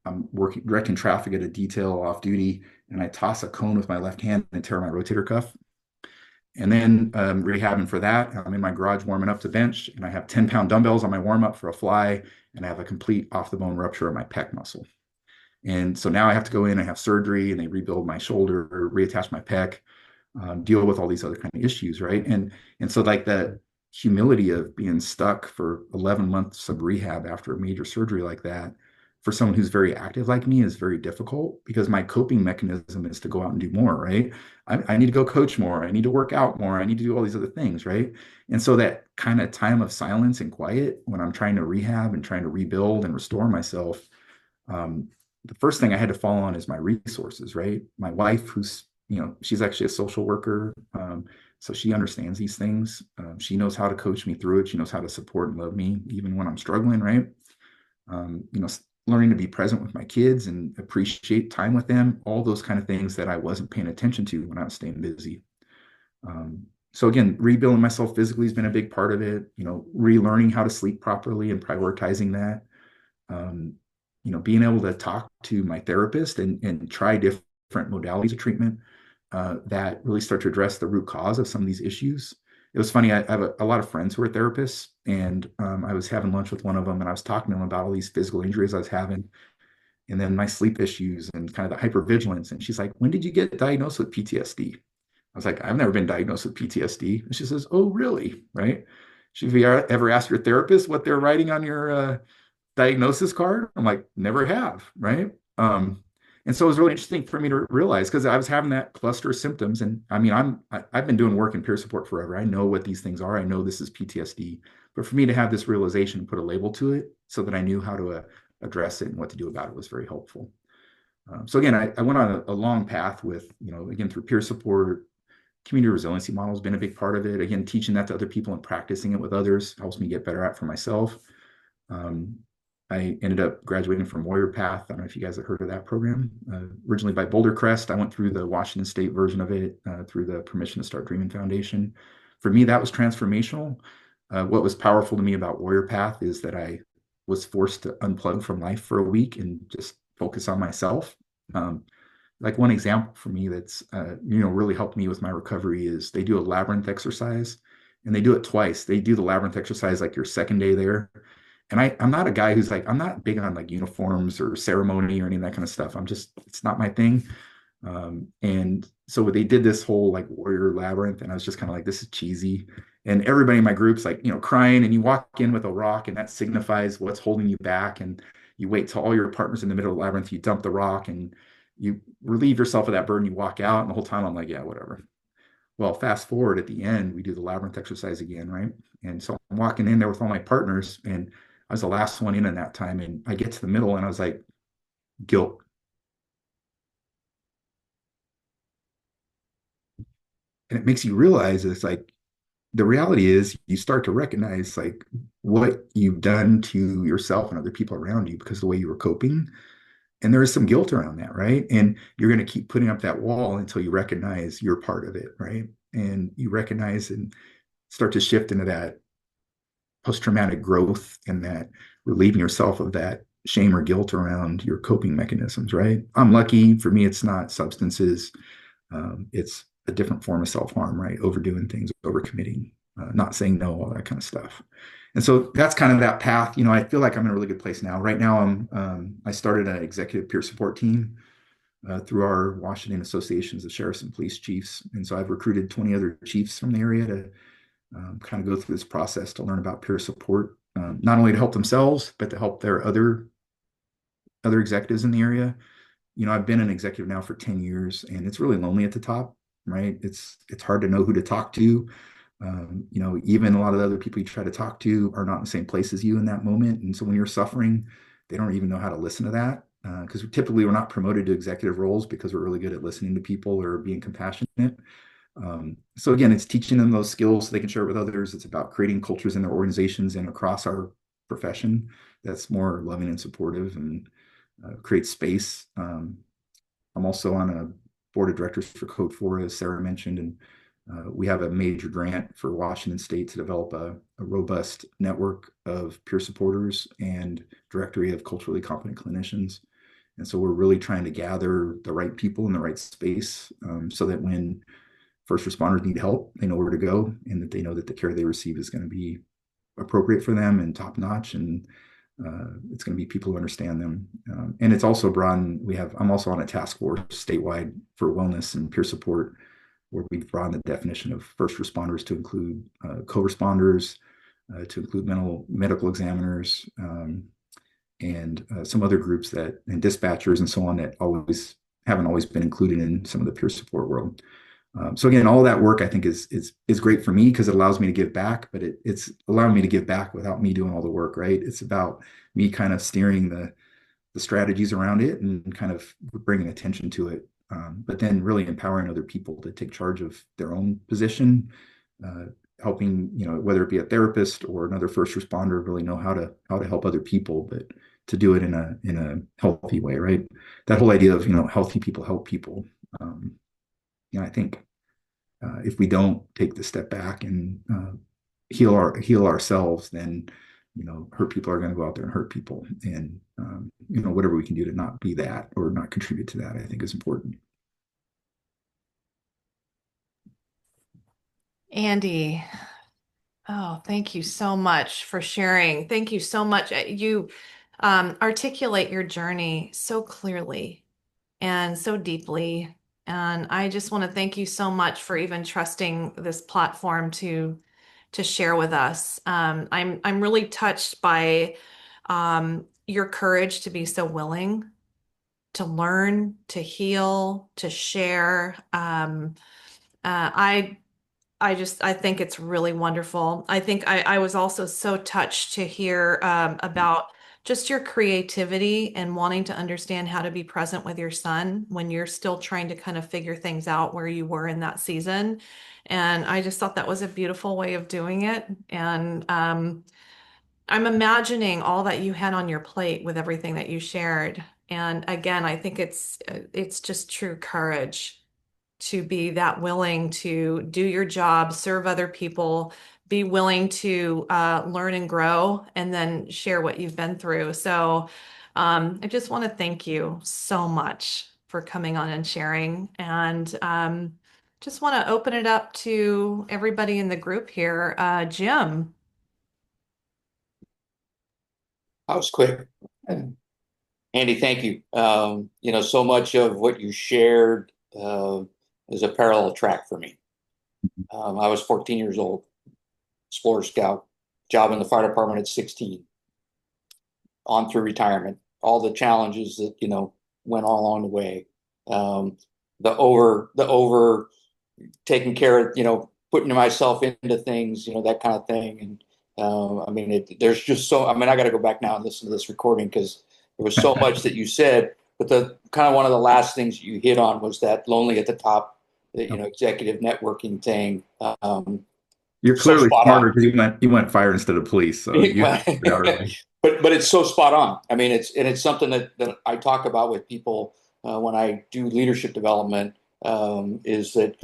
I'm directing traffic at a detail off duty, and I toss a cone with my left hand and tear my rotator cuff. And then rehabbing for that, I'm in my garage warming up to bench, and I have 10-pound dumbbells on my warm up for a fly, and I have a complete off the bone rupture of my pec muscle. And so now I have to go in and have surgery, and they rebuild my shoulder, reattach my pec, deal with all these other kind of issues, right? And so like the humility of being stuck for 11 months of rehab after a major surgery like that for someone who's very active like me is very difficult, because my coping mechanism is to go out and do more, right? I need to go coach more. I need to work out more. I need to do all these other things, right? And so that kind of time of silence and quiet when I'm trying to rehab and trying to rebuild and restore myself, um, the first thing I had to fall on is my resources, right? My wife, who's, she's actually a social worker. So she understands these things. She knows how to coach me through it. She knows how to support and love me, even when I'm struggling, right? Learning to be present with my kids and appreciate time with them, all those kind of things that I wasn't paying attention to when I was staying busy. So again, rebuilding myself physically has been a big part of it, relearning how to sleep properly and prioritizing that. Um, being able to talk to my therapist and try different modalities of treatment that really start to address the root cause of some of these issues. It was funny. I have a lot of friends who are therapists, and I was having lunch with one of them, and I was talking to him about all these physical injuries I was having, and then my sleep issues and kind of the hypervigilance. And she's like, "When did you get diagnosed with PTSD?" I was like, "I've never been diagnosed with PTSD." And she says, "Oh, really?" Right? Have you ever asked your therapist what they're writing on your diagnosis card? I'm like, never have, right? And so it was really interesting for me to realize, because I was having that cluster of symptoms. And I mean, I've been doing work in peer support forever. I know what these things are. I know this is PTSD. But for me to have this realization and put a label to it so that I knew how to address it and what to do about it was very helpful. So again, I went on a long path with, again, through peer support. Community resiliency model has been a big part of it. Again, teaching that to other people and practicing it with others helps me get better at it for myself. Um, I ended up graduating from Warrior Path. I don't know if you guys have heard of that program. Originally by Boulder Crest, I went through the Washington State version of it through the Permission to Start Dreaming Foundation. For me, that was transformational. What was powerful to me about Warrior Path is that I was forced to unplug from life for a week and just focus on myself. Like one example for me that's really helped me with my recovery is they do a labyrinth exercise, and they do it twice. They do the labyrinth exercise like your second day there. And I'm not a guy who's like, I'm not big on like uniforms or ceremony or any of that kind of stuff. It's not my thing. And so they did this whole like warrior labyrinth, and I was just kind of like, this is cheesy. And everybody in my group's like, crying, and you walk in with a rock, and that signifies what's holding you back. And you wait till all your partners in the middle of the labyrinth, you dump the rock, and you relieve yourself of that burden, you walk out. And the whole time I'm like, yeah, whatever. Well, fast forward at the end, we do the labyrinth exercise again, right? And so I'm walking in there with all my partners, and I was the last one in that time. And I get to the middle, and I was like, guilt. And it makes you realize it's like the reality is you start to recognize like what you've done to yourself and other people around you because of the way you were coping. And there is some guilt around that, right? And you're going to keep putting up that wall until you recognize you're part of it, right? And you recognize and start to shift into that post-traumatic growth and that relieving yourself of that shame or guilt around your coping mechanisms, right? I'm lucky. For me, it's not substances. It's a different form of self-harm, right? Overdoing things, overcommitting, not saying no, all that kind of stuff. And so that's kind of that path. I feel like I'm in a really good place now. Right now, I started an executive peer support team through our Washington associations of sheriffs and police chiefs. And so I've recruited 20 other chiefs from the area to kind of go through this process to learn about peer support, not only to help themselves, but to help their other executives in the area. I've been an executive now for 10 years, and it's really lonely at the top, right? It's hard to know who to talk to. Even a lot of the other people you try to talk to are not in the same place as you in that moment. And so when you're suffering, they don't even know how to listen to that. Because typically we're not promoted to executive roles because we're really good at listening to people or being compassionate. So again, it's teaching them those skills so they can share it with others. It's about creating cultures in their organizations and across our profession that's more loving and supportive and create space. I'm also on a board of directors for Code 4, as Sarah mentioned, and we have a major grant for Washington State to develop a robust network of peer supporters and directory of culturally competent clinicians. And so we're really trying to gather the right people in the right space so that when first responders need help, they know where to go, and that they know that the care they receive is going to be appropriate for them and top notch, and it's going to be people who understand them. And it's also broadened. I'm also on a task force statewide for wellness and peer support, where we've broadened the definition of first responders to include co-responders, to include medical examiners, and some other groups and dispatchers and so on that haven't always been included in some of the peer support world. So again, all of that work I think is great for me because it allows me to give back, but it's allowing me to give back without me doing all the work, right? It's about me kind of steering the strategies around it and kind of bringing attention to it, but then really empowering other people to take charge of their own position, helping, whether it be a therapist or another first responder, really know how to help other people, but to do it in a healthy way, right? That whole idea of healthy people help people. I think if we don't take the step back and heal ourselves, then hurt people are going to go out there and hurt people, and whatever we can do to not be that or not contribute to that, I think is important. Andy, oh, thank you so much for sharing. Thank you so much. You articulate your journey so clearly and so deeply. And I just want to thank you so much for even trusting this platform to share with us. I'm really touched by your courage to be so willing to learn, to heal, to share. I think it's really wonderful. I think I was also so touched to hear about just your creativity and wanting to understand how to be present with your son when you're still trying to kind of figure things out where you were in that season. And I just thought that was a beautiful way of doing it. And I'm imagining all that you had on your plate with everything that you shared. And again, I think it's just true courage to be that willing to do your job, serve other people, be willing to learn and grow, and then share what you've been through. So I just want to thank you so much for coming on and sharing. And just want to open it up to everybody in the group here. Jim. I was quick. Andy, thank you. So much of what you shared is a parallel track for me. I was 14 years old, Explorer Scout, job in the fire department at 16, on through retirement, all the challenges that, went all along the way. The over taking care of, putting myself into things, that kind of thing. And there's just so, I got to go back now and listen to this recording because there was so much that you said, but the kind of one of the last things you hit on was that lonely at the top, the, executive networking thing. You're So clearly spot smarter on. because you went fire instead of police. So you figured out early. But it's so spot on. It's something that I talk about with people when I do leadership development, is that,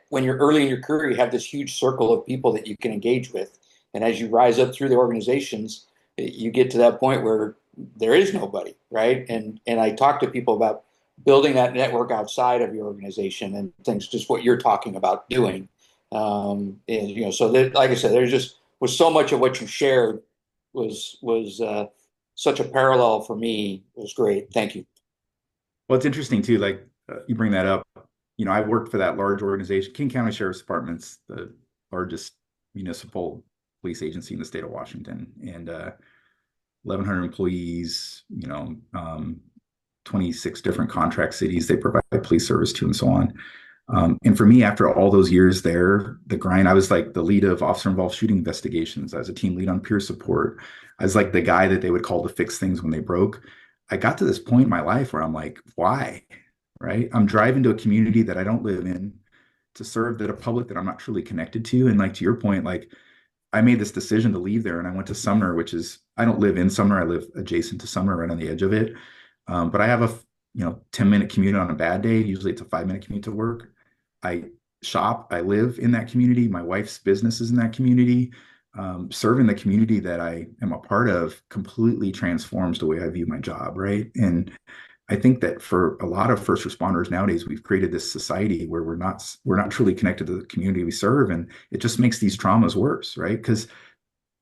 when you're early in your career, you have this huge circle of people that you can engage with. And as you rise up through the organizations, you get to that point where there is nobody, right? And I talk to people about building that network outside of your organization and things, just what you're talking about doing. So that, like I said, there's just was so much of what you shared was such a parallel for me. It was great. Thank you. Well, it's interesting too. Like you bring that up. I worked for that large organization, King County Sheriff's Department's the largest municipal police agency in the state of Washington, and 1,100 employees. 26 different contract cities they provide police service to, and so on. And for me, after all those years there, the grind, I was like the lead of officer involved shooting investigations. I was a team lead on peer support. I was like the guy that they would call to fix things when they broke. I got to this point in my life where I'm like, why? Right? I'm driving to a community that I don't live in to serve a public that I'm not truly connected to. And like to your point, like I made this decision to leave there and I went to Sumner, which is, I don't live in Sumner. I live adjacent to Sumner, right on the edge of it. But I have a 10-minute commute on a bad day. Usually it's a 5-minute commute to work. I shop, I live in that community. My wife's business is in that community. Serving the community that I am a part of completely transforms the way I view my job, right? And I think that for a lot of first responders nowadays, we've created this society where we're not truly connected to the community we serve, and it just makes these traumas worse, right? Because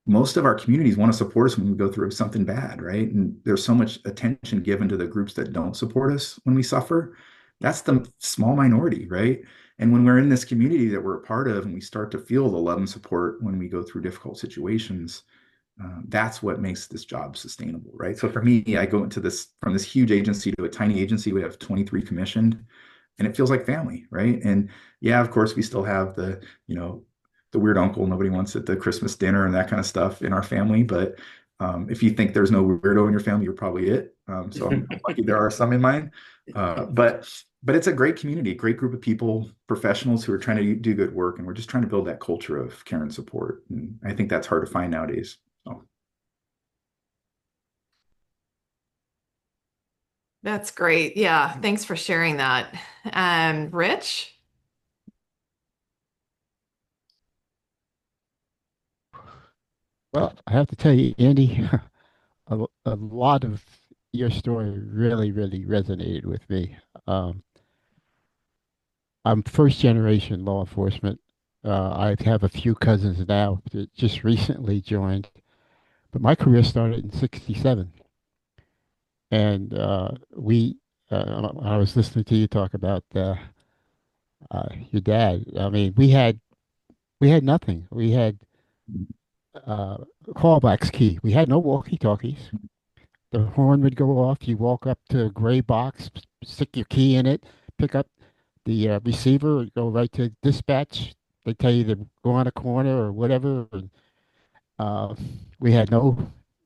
most of our communities want to support us when we go through something bad, right? And there's so much attention given to the groups that don't support us when we suffer. That's the small minority, right? And when we're in this community that we're a part of and we start to feel the love and support when we go through difficult situations, that's what makes this job sustainable, right? So for me, I go into this from this huge agency to a tiny agency. We have 23 commissioned, and it feels like family, right? And yeah, of course, we still have the weird uncle nobody wants at the Christmas dinner and that kind of stuff in our family. But if you think there's no weirdo in your family, you're probably it. So I'm lucky there are some in mine. But it's a great community, a great group of people, professionals who are trying to do good work, and we're just trying to build that culture of care and support. And I think that's hard to find nowadays. So. That's great. Yeah, thanks for sharing that. Rich? Well, I have to tell you, Andy, a lot of your story really, really resonated with me. Um, I'm first generation law enforcement. I have a few cousins now that just recently joined, but my career started in '67. And I was listening to you talk about your dad. I mean, we had nothing. We had uh, callbacks key. We had no walkie-talkies. The horn would go off. You walk up to a gray box, stick your key in it, pick up the receiver, go right to dispatch. They tell you to go on a corner or whatever. And, uh, we had no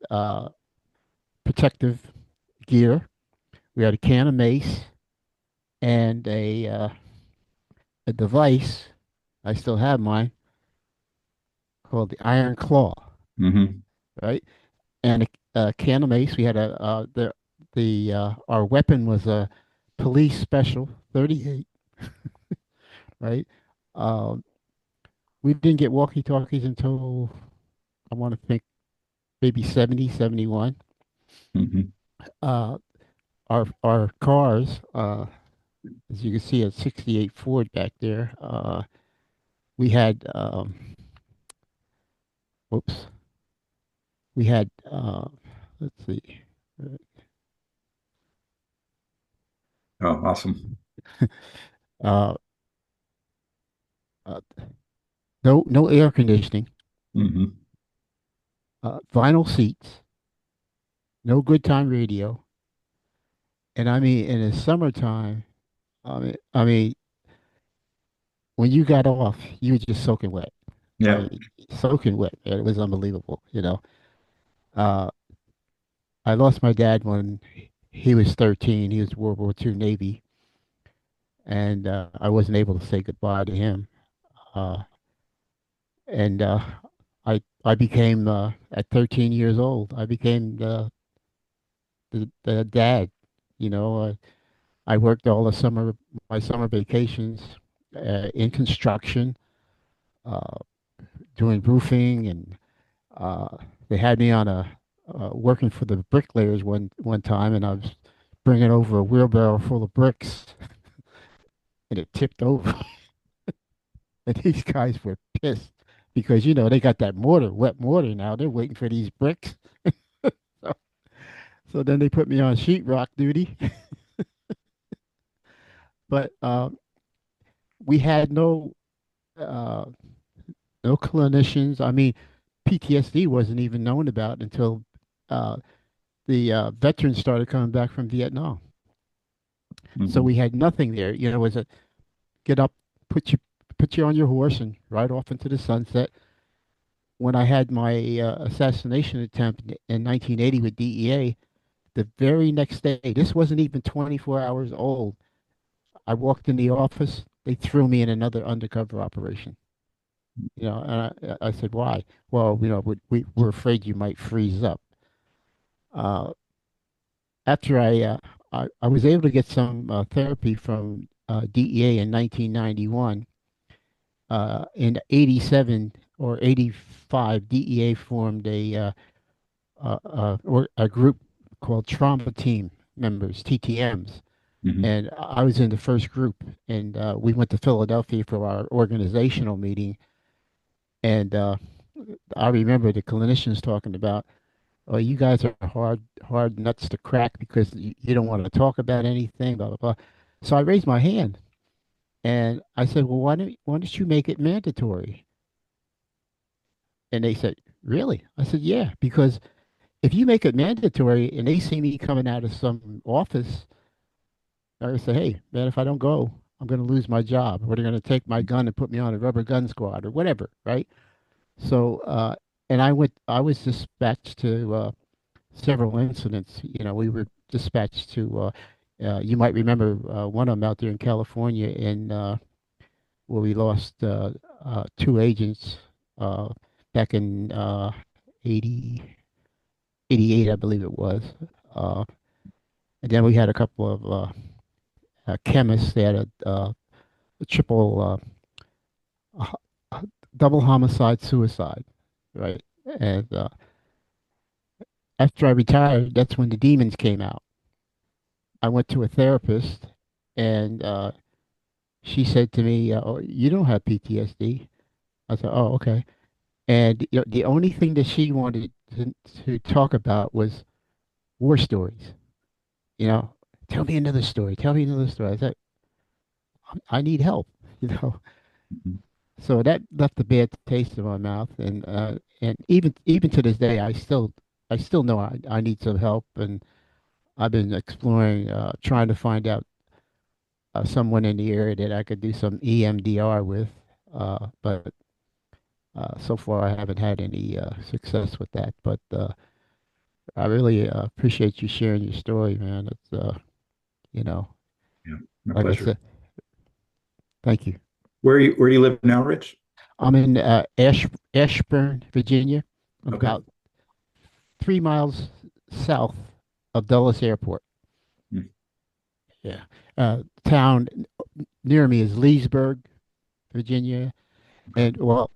uh, protective gear. We had a can of mace and a device. I still have mine called the Iron Claw, Mm-hmm. right? And a can of mace. We had our weapon was a police special 38, right? Um, we didn't get walkie-talkies until I want to think maybe 70, 71. Mm-hmm. Uh, our cars, as you can see, a '68 Ford back there. We had whoops, we had let's see, Oh, awesome. uh, uh, no air conditioning, Mm-hmm. vinyl seats, no good time radio, and I mean in the summertime, I mean when you got off, you were just soaking wet. I Yeah. mean, soaking wet. It was unbelievable, you know. Uh, I lost my dad when he was 13. He was World War II Navy, and I wasn't able to say goodbye to him. Uh, and I became at 13 years old. I became the dad. You know, I worked all the summer, my summer vacations in construction, uh, doing roofing, and they had me on a working for the bricklayers one time, and I was bringing over a wheelbarrow full of bricks, and it tipped over, and these guys were pissed because they got that mortar, wet mortar now. They're waiting for these bricks. So, so then they put me on sheetrock duty, but we had uh, no clinicians. I mean, PTSD wasn't even known about until uh, the veterans started coming back from Vietnam. So Mm-hmm. we had nothing there. It was a get up, put you put you on your horse and ride off into the sunset. When I had my assassination attempt in 1980 with DEA, the very next day, this wasn't even 24 hours old. I walked in the office. They threw me in another undercover operation. And I said, "Why?" Well, we're afraid you might freeze up. Uh, after I was able to get some therapy from DEA in 1991. In '87 or '85, DEA formed or a group called Trauma Team, members, TTMs. Mhm. And I was in the first group, and we went to Philadelphia for our organizational meeting. And I remember the clinicians talking about, "Oh, you guys are hard nuts to crack because you don't want to talk about anything, blah blah blah." So I raised my hand and I said, "Well, why don't you make it mandatory?" And they said, "Really?" I said, "Yeah, because if you make it mandatory and they see me coming out of some office, I say, hey, man, if I don't go, I'm going to lose my job, or they're going to take my gun and put me on a rubber gun squad or whatever, right?" So, and I was dispatched to several incidents. You know, we were dispatched to, you might remember one of them out there in California where we lost two agents uh, back in 80, 88, I believe it was. Uh, and then we had a couple of chemists. They had a triple, double homicide suicide, right? And after I retired, that's when the demons came out. I went to a therapist, and she said to me, "Oh, you don't have PTSD." I said, "Oh, okay." And the only thing that she wanted to talk about was war stories. You know, tell me another story. Tell me another story. I said, I need help. You know, Mhm. so that left a bad taste in my mouth, and even to this day, I still know I need some help, and I've been exploring, trying to find out someone in the area that I could do some EMDR with, but so far I haven't had any success with that. But I really appreciate you sharing your story, man. It's you know, Yeah, my like I pleasure. said, thank you. Where do you live now, Rich? I'm in Ashburn, Virginia. I'm Okay. about 3 miles south of Dulles Airport. Mm. Yeah. Town near me is Leesburg, Virginia. Okay. And well,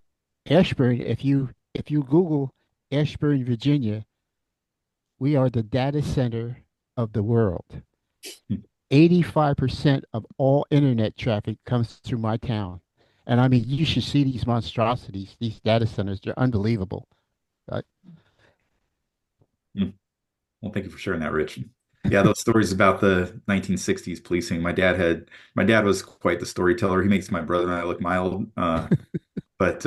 Ashburn, if you Google Ashburn, Virginia, we are the data center of the world. Mm. 85% of all internet traffic comes through my town. And I mean, you should see these monstrosities, these data centers. They're unbelievable. Uh, Mm. Well, thank you for sharing that, Rich. Yeah, those stories about the 1960s policing. My dad was quite the storyteller. He makes my brother and I look mild. But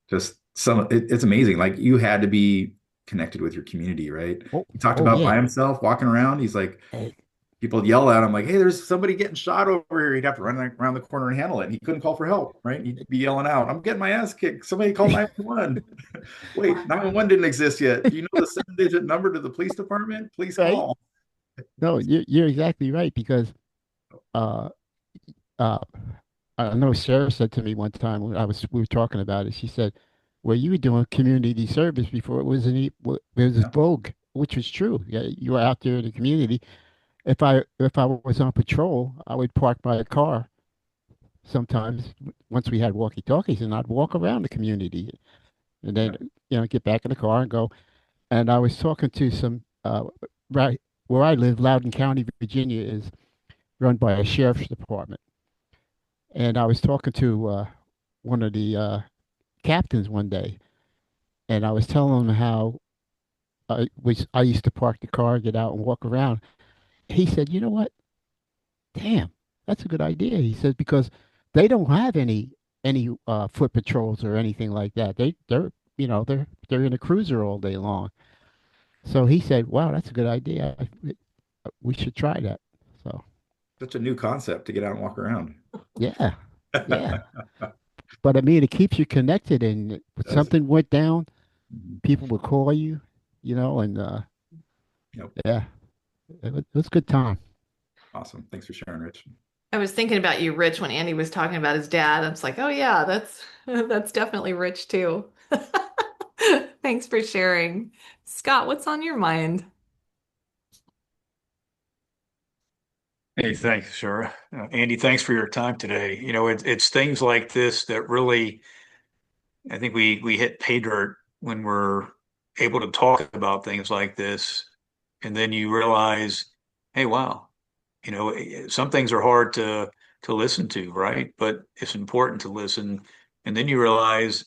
just it's amazing. Like you had to be connected with your community, right? oh, He talked oh about yeah. by himself walking around. He's like, Hey, people yell at him like, "Hey, there's somebody getting shot over here." He'd have to run around the corner and handle it. And he couldn't call for help, right? He'd be yelling out, "I'm getting my ass kicked. Somebody call 911." Wait, 911 didn't exist yet. Do you know the 7-digit number to the police department? Please right? call. No, you're exactly right because uh uh I know Sarah said to me one time when we were talking about it. She said, "Well, you were doing community service before it was Yeah, vogue," which was true. Yeah, you were out there in the community. If I was on patrol, I would park my car sometimes once we had walkie-talkies, and I'd walk around the community, and yeah. then get back in the car and go. And I was talking to some right where I live, Loudoun County, Virginia, is run by a sheriff's department. And I was talking to one of the captains one day, and I was telling him how I used to park the car, get out, and walk around. He said, "You know what? Damn, that's a good idea." He said because they don't have any foot patrols or anything like that. They're in a cruiser all day long. So he said, "Wow, that's a good idea. We should try that." So Such a new concept to get out and walk around. yeah, yeah. But I mean, it keeps you connected, and if Does. something went down, Mhm. people would call you, and Yep. yeah, it was a good time. Awesome. Thanks for sharing, Rich. I was thinking about you, Rich, when Andy was talking about his dad. I was like, oh yeah, that's that's definitely Rich too. Thanks for sharing. Scott, what's on your mind? Hey, thanks, sir. Andy, thanks for your time today. It's things like this that really, I think we hit pay dirt when we're able to talk about things like this. And then you realize, hey, wow, some things are hard to listen to, right? But it's important to listen. And then you realize,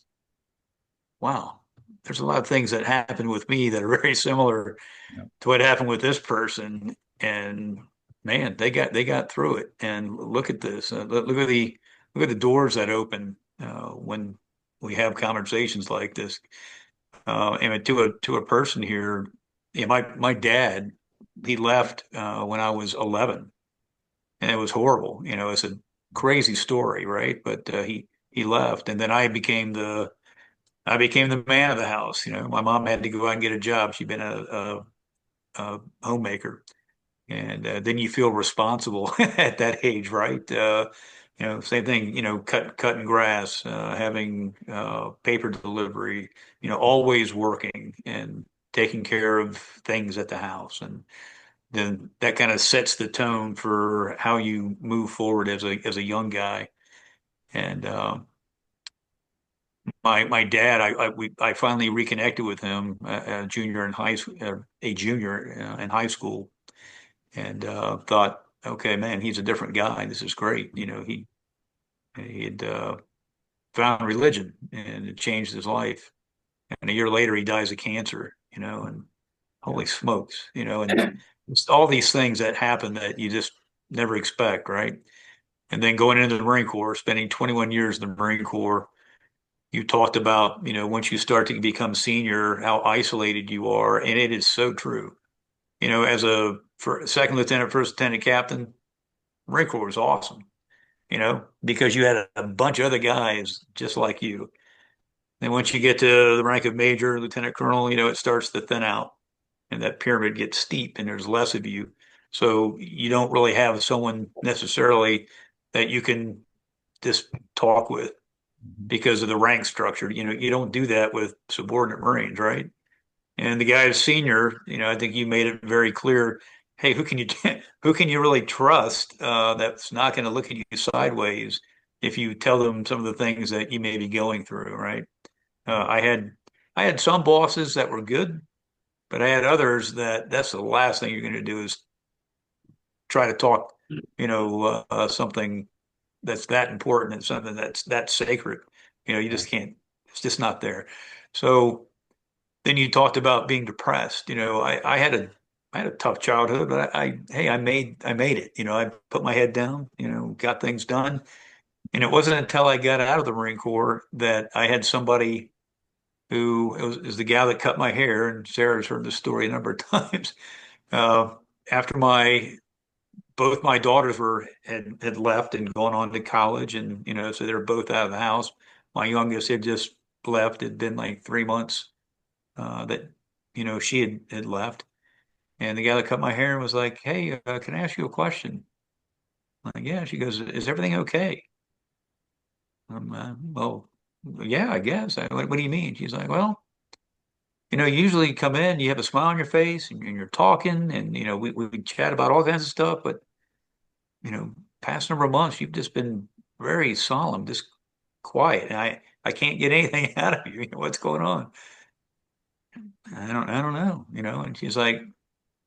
wow, there's a lot of things that happen with me that are very similar Yeah. to what happened with this person. And man, they got through it. And look at this. Look at the doors that open when we have conversations like this. And to a person here, my dad, he left when I was 11, and it was horrible. It's a crazy story, right? But he left, and then I became the man of the house. My mom had to go out and get a job. She'd been a homemaker, and then you feel responsible at that age, right? Same thing. Cutting grass, having paper delivery. Always working and taking care of things at the house, and then that kind of sets the tone for how you move forward as a young guy. And my dad, I finally reconnected with him, a junior in high school, and thought, okay, man, he's a different guy. This is great. He had found religion, and it changed his life. And a year later, he dies of cancer. And Yeah. holy smokes, and it's all these things that happen that you just never expect, right? And then going into the Marine Corps, spending 21 years in the Marine Corps, you talked about, once you start to become senior, how isolated you are, and it is so true. As for second lieutenant, first lieutenant, captain, Marine Corps was awesome, because you had a bunch of other guys just like you. And once you get to the rank of major, lieutenant colonel, it starts to thin out, and that pyramid gets steep, and there's less of you. So you don't really have someone necessarily that you can just talk with Mhm. because of the rank structure. You don't do that with subordinate Marines, right? And the guy is senior, I think you made it very clear. Hey, who can you really trust that's not going to look at you sideways if you tell them some of the things that you may be going through, right? I had some bosses that were good, but I had others that's the last thing you're going to do is try to talk, something that's that important and something that's that sacred. You just can't. It's just not there. So then you talked about being depressed. I had a tough childhood, but hey, I made it. I put my head down. Got things done. And it wasn't until I got out of the Marine Corps that I had somebody who is the gal that cut my hair, and Sarah's heard the story a number of times. Uh, after both my daughters had left and gone on to college, and so they were both out of the house. My youngest had just left. It'd been like 3 months that she had left, and the guy that cut my hair was like, "Hey, can I ask you a question?" I'm like, yeah. She goes, "Is everything okay?" Well, yeah, I guess. What do you mean? She's like, well, you usually come in, you have a smile on your face, and you're talking, and we chat about all kinds of stuff, but you know, past number of months, you've just been very solemn, just quiet. And I can't get anything out of you. What's going on? I don't know, and she's like,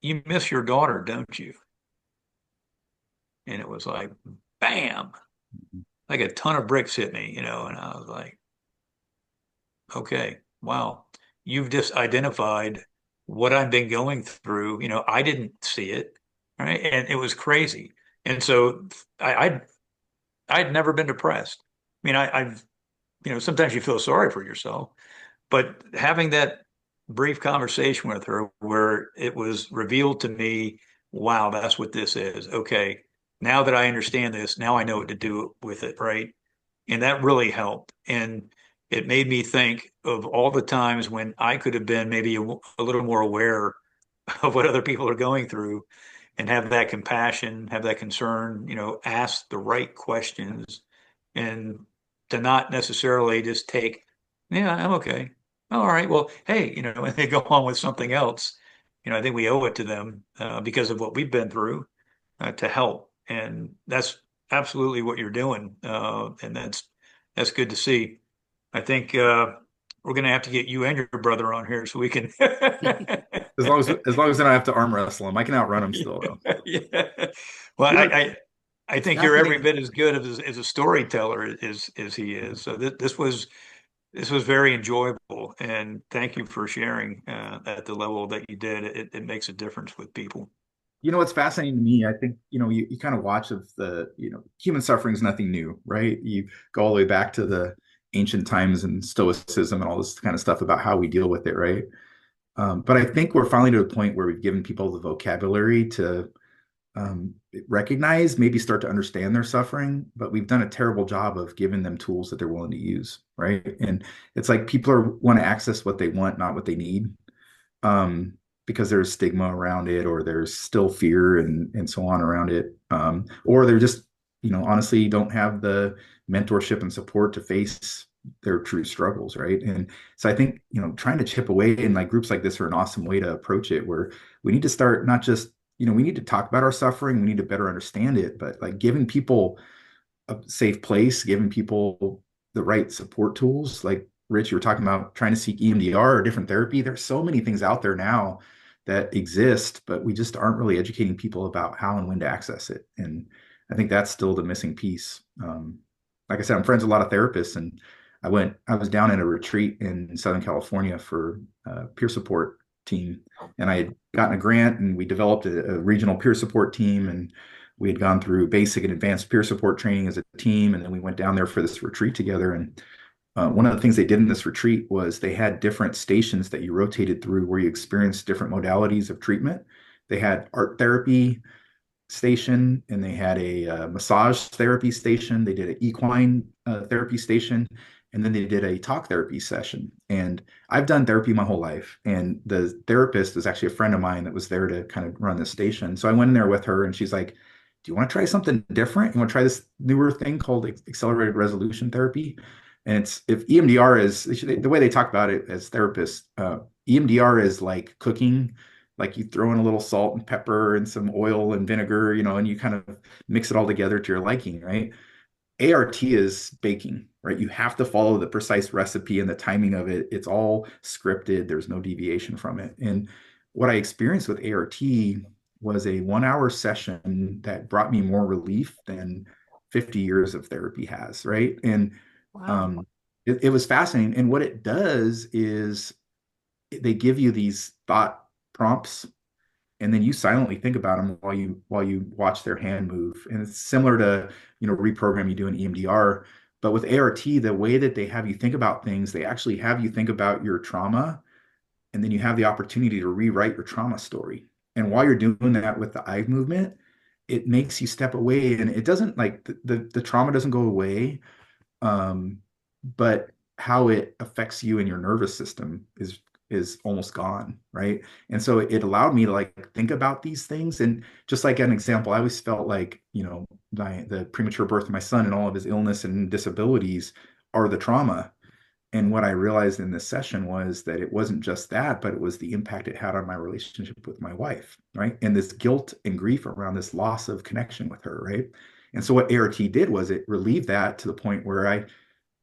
you miss your daughter, don't you? And it was like, bam, like a ton of bricks hit me, and I was like, okay, wow, you've just identified what I've been going through. I didn't see it, right? And it was crazy. And so I'd never been depressed. I mean, I've sometimes you feel sorry for yourself, but having that brief conversation with her where it was revealed to me, wow, that's what this is. Okay, now that I understand this, now I know what to do with it, right? And that really helped. And it made me think of all the times when I could have been maybe a little more aware of what other people are going through and have that compassion, have that concern, ask the right questions and to not necessarily just take, yeah, I'm okay. All right. Well, hey, and they go on with something else. I think we owe it to them because of what we've been through to help. And that's absolutely what you're doing. And that's good to see. I think we're going to have to get you and your brother on here so we can as long as I don't have to arm wrestle him, I can outrun him still though. Yeah. Well, You know, I it's think you're every fascinating. bit as good as a storyteller as he is. So this was very enjoyable, and thank you for sharing at the level that you did. It makes a difference with people. You know what's fascinating to me? I think, you kind of watch of the, human suffering is nothing new, right? You go all the way back to the ancient times and stoicism and all this kind of stuff about how we deal with it, right? But I think we're finally to a point where we've given people the vocabulary to recognize, maybe start to understand their suffering, but we've done a terrible job of giving them tools that they're willing to use, right? And it's like people want to access what they want, not what they need, um, because there's stigma around it, or there's still fear and so on around it, or they're just, honestly don't have the mentorship and support to face their true struggles, right? And so I think, trying to chip away, and like groups like this are an awesome way to approach it, where we need to start not just, we need to talk about our suffering, we need to better understand it, but like giving people a safe place, giving people the right support tools. Like Rich, you were talking about trying to seek EMDR or different therapy. There's so many things out there now that exist, but we just aren't really educating people about how and when to access it. And I think that's still the missing piece. Like I said, I'm friends with a lot of therapists, and I was down at a retreat in Southern California for a peer support team, and I had gotten a grant, and we developed a regional peer support team, and we had gone through basic and advanced peer support training as a team, and then we went down there for this retreat together. And one of the things they did in this retreat was they had different stations that you rotated through where you experienced different modalities of treatment. They had art therapy station, and they had a massage therapy station. They did an equine therapy station, and then they did a talk therapy session. And I've done therapy my whole life, and the therapist was actually a friend of mine that was there to kind of run the station. So I went in there with her, and she's like, "Do you want to try something different? You want to try this newer thing called accelerated resolution therapy?" And it's if EMDR is the way they talk about it as therapists, EMDR is like cooking, like you throw in a little salt and pepper and some oil and vinegar, and you kind of mix it all together to your liking, right? ART is baking, right? You have to follow the precise recipe and the timing of it. It's all scripted. There's no deviation from it. And what I experienced with ART was a 1 hour session that brought me more relief than 50 years of therapy has, right? And Wow. it was fascinating. And what it does is they give you these thought prompts, and then you silently think about them while you watch their hand move. And it's similar to, reprogram you do in EMDR, but with ART, the way that they have you think about things, they actually have you think about your trauma, and then you have the opportunity to rewrite your trauma story. And while you're doing that with the eye movement, it makes you step away, and it doesn't like the trauma doesn't go away, um, but how it affects you and your nervous system is almost gone, right? And so it allowed me to like think about these things. And just like an example, I always felt like, the premature birth of my son and all of his illness and disabilities are the trauma. And what I realized in this session was that it wasn't just that, but it was the impact it had on my relationship with my wife, right? And this guilt and grief around this loss of connection with her, right? And so what ART did was it relieved that to the point where I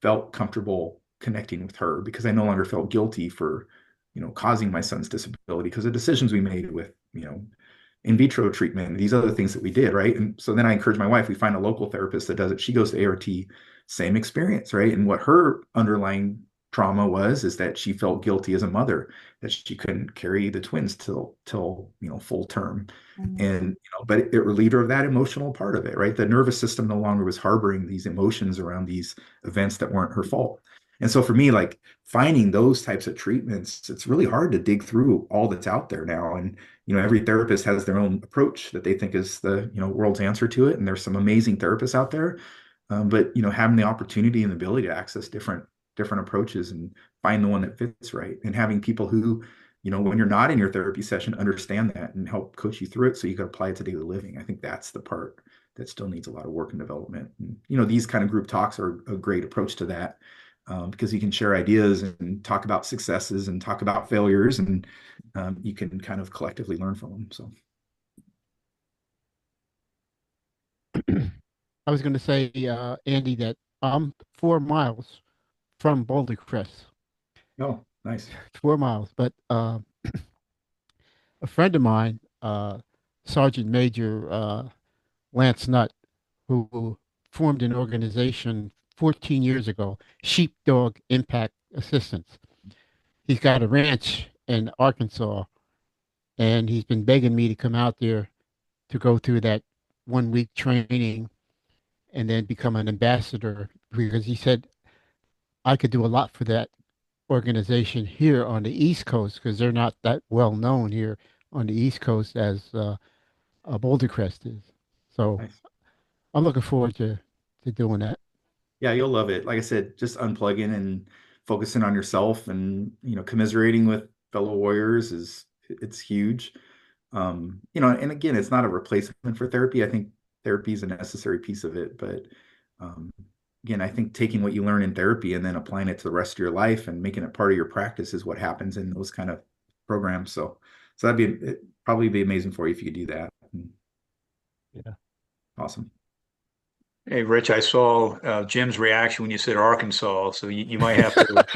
felt comfortable connecting with her, because I no longer felt guilty for, causing my son's disability because of decisions we made with, in vitro treatment, these other things that we did, right? And so then I encourage my wife, we find a local therapist that does it. She goes to ART, same experience, right? And what her underlying trauma was is that she felt guilty as a mother, that she couldn't carry the twins till full term. Mhm. And but it relieved her of that emotional part of it, right? The nervous system no longer was harboring these emotions around these events that weren't her fault. And so for me, like finding those types of treatments, it's really hard to dig through all that's out there now. And every therapist has their own approach that they think is the world's answer to it. And there's some amazing therapists out there, but having the opportunity and the ability to access different approaches and find the one that fits right, and having people who, when you're not in your therapy session, understand that and help coach you through it so you can apply it to daily living. I think that's the part that still needs a lot of work and development. And, these kind of group talks are a great approach to that, because you can share ideas and talk about successes and talk about failures, and you can kind of collectively learn from them. So, I was going to say, Andy, that I'm 4 miles from Boulder Crest, oh, nice. 4 miles. But a friend of mine, Sergeant Major Lance Nutt, who formed an organization 14 years ago, Sheepdog Impact Assistance. He's got a ranch in Arkansas, and he's been begging me to come out there to go through that 1 week training and then become an ambassador because he said I could do a lot for that organization here on the East Coast because they're not that well known here on the East Coast as Boulder Crest is. So Nice. I'm looking forward to doing that. Yeah, you'll love it. Like I said, just unplugging and focusing on yourself and, commiserating with fellow warriors it's huge. And again, it's not a replacement for therapy. I think therapy is a necessary piece of it, but um, again, I think taking what you learn in therapy and then applying it to the rest of your life and making it part of your practice is what happens in those kind of programs. So it'd probably be amazing for you if you could do that. Yeah. Awesome. Hey, Rich, I saw Jim's reaction when you said Arkansas, so you might have to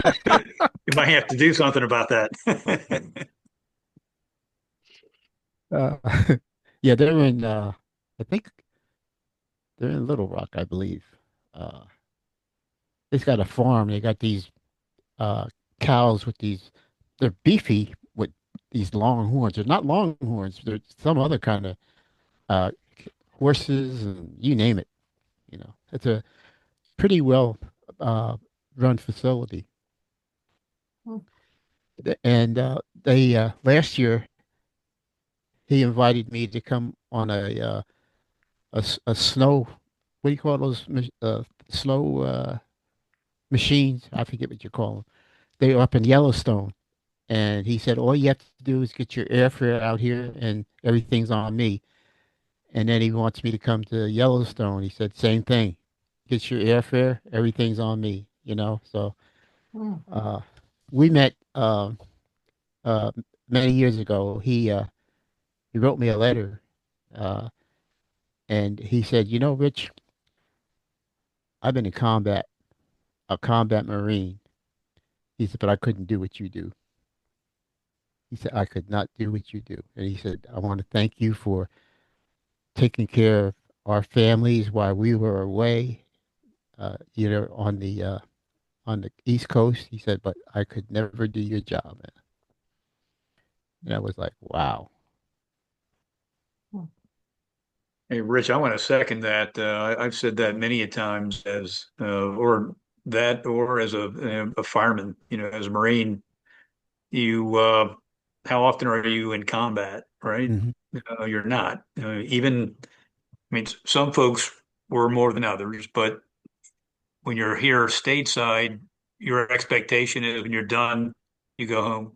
you might have to do something about that. Uh, yeah, they're in. I think they're in Little Rock, I believe. Uh, they've got a farm. They got these uh, cows with these. They're beefy with these long horns. They're not long horns. They're some other kind of uh, horses, and you name it. It's a pretty well uh, run facility. Hmm. And they last year he invited me to come on a snow. What do you call those snow machines? I forget what you call them. They were up in Yellowstone, and he said all you have to do is get your airfare out here, and everything's on me. And then he wants me to come to Yellowstone. He said same thing. Get your airfare, everything's on me. So Hmm. uh, we met uh, many years ago. He wrote me a letter, uh, and he said, Rich, I've been in combat, a combat Marine. He said, but I couldn't do what you do. He said, I could not do what you do. And he said, I want to thank you for taking care of our families while we were away, on the East Coast. He said, but I could never do your job. And I was like, wow. Hmm. Hey, Rich, I want to second that. I've said that many a times or as a fireman, as a Marine, how often are you in combat, right? Hmm. You're not. I mean, some folks were more than others, but when you're here stateside, your expectation is when you're done, you go home,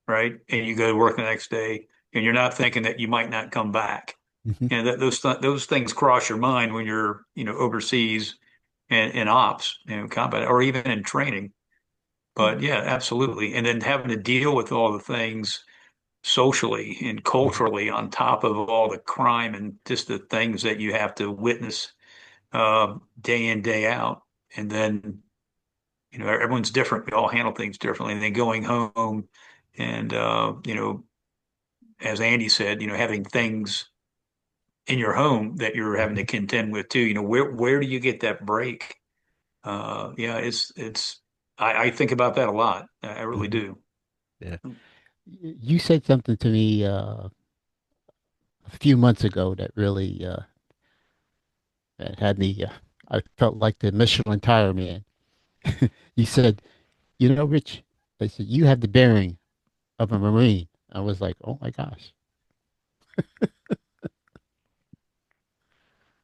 right? And you go to work the next day, and you're not thinking that you might not come back. Hmm. And those things cross your mind when you're, overseas and in ops, combat, or even in training. But yeah, absolutely. And then having to deal with all the things socially and culturally on top of all the crime and just the things that you have to witness day in, day out. And then, everyone's different. We all handle things differently. And then going home and, as Andy said, having things in your home that you're having to contend with too. Where do you get that break? Yeah, I think about that a lot. I really Hmm. do. Yeah. You said something to me a few months ago that really that had me. I felt like the Michelin tire man. You said, Rich, I said, you have the bearing of a Marine. I was like, oh my gosh.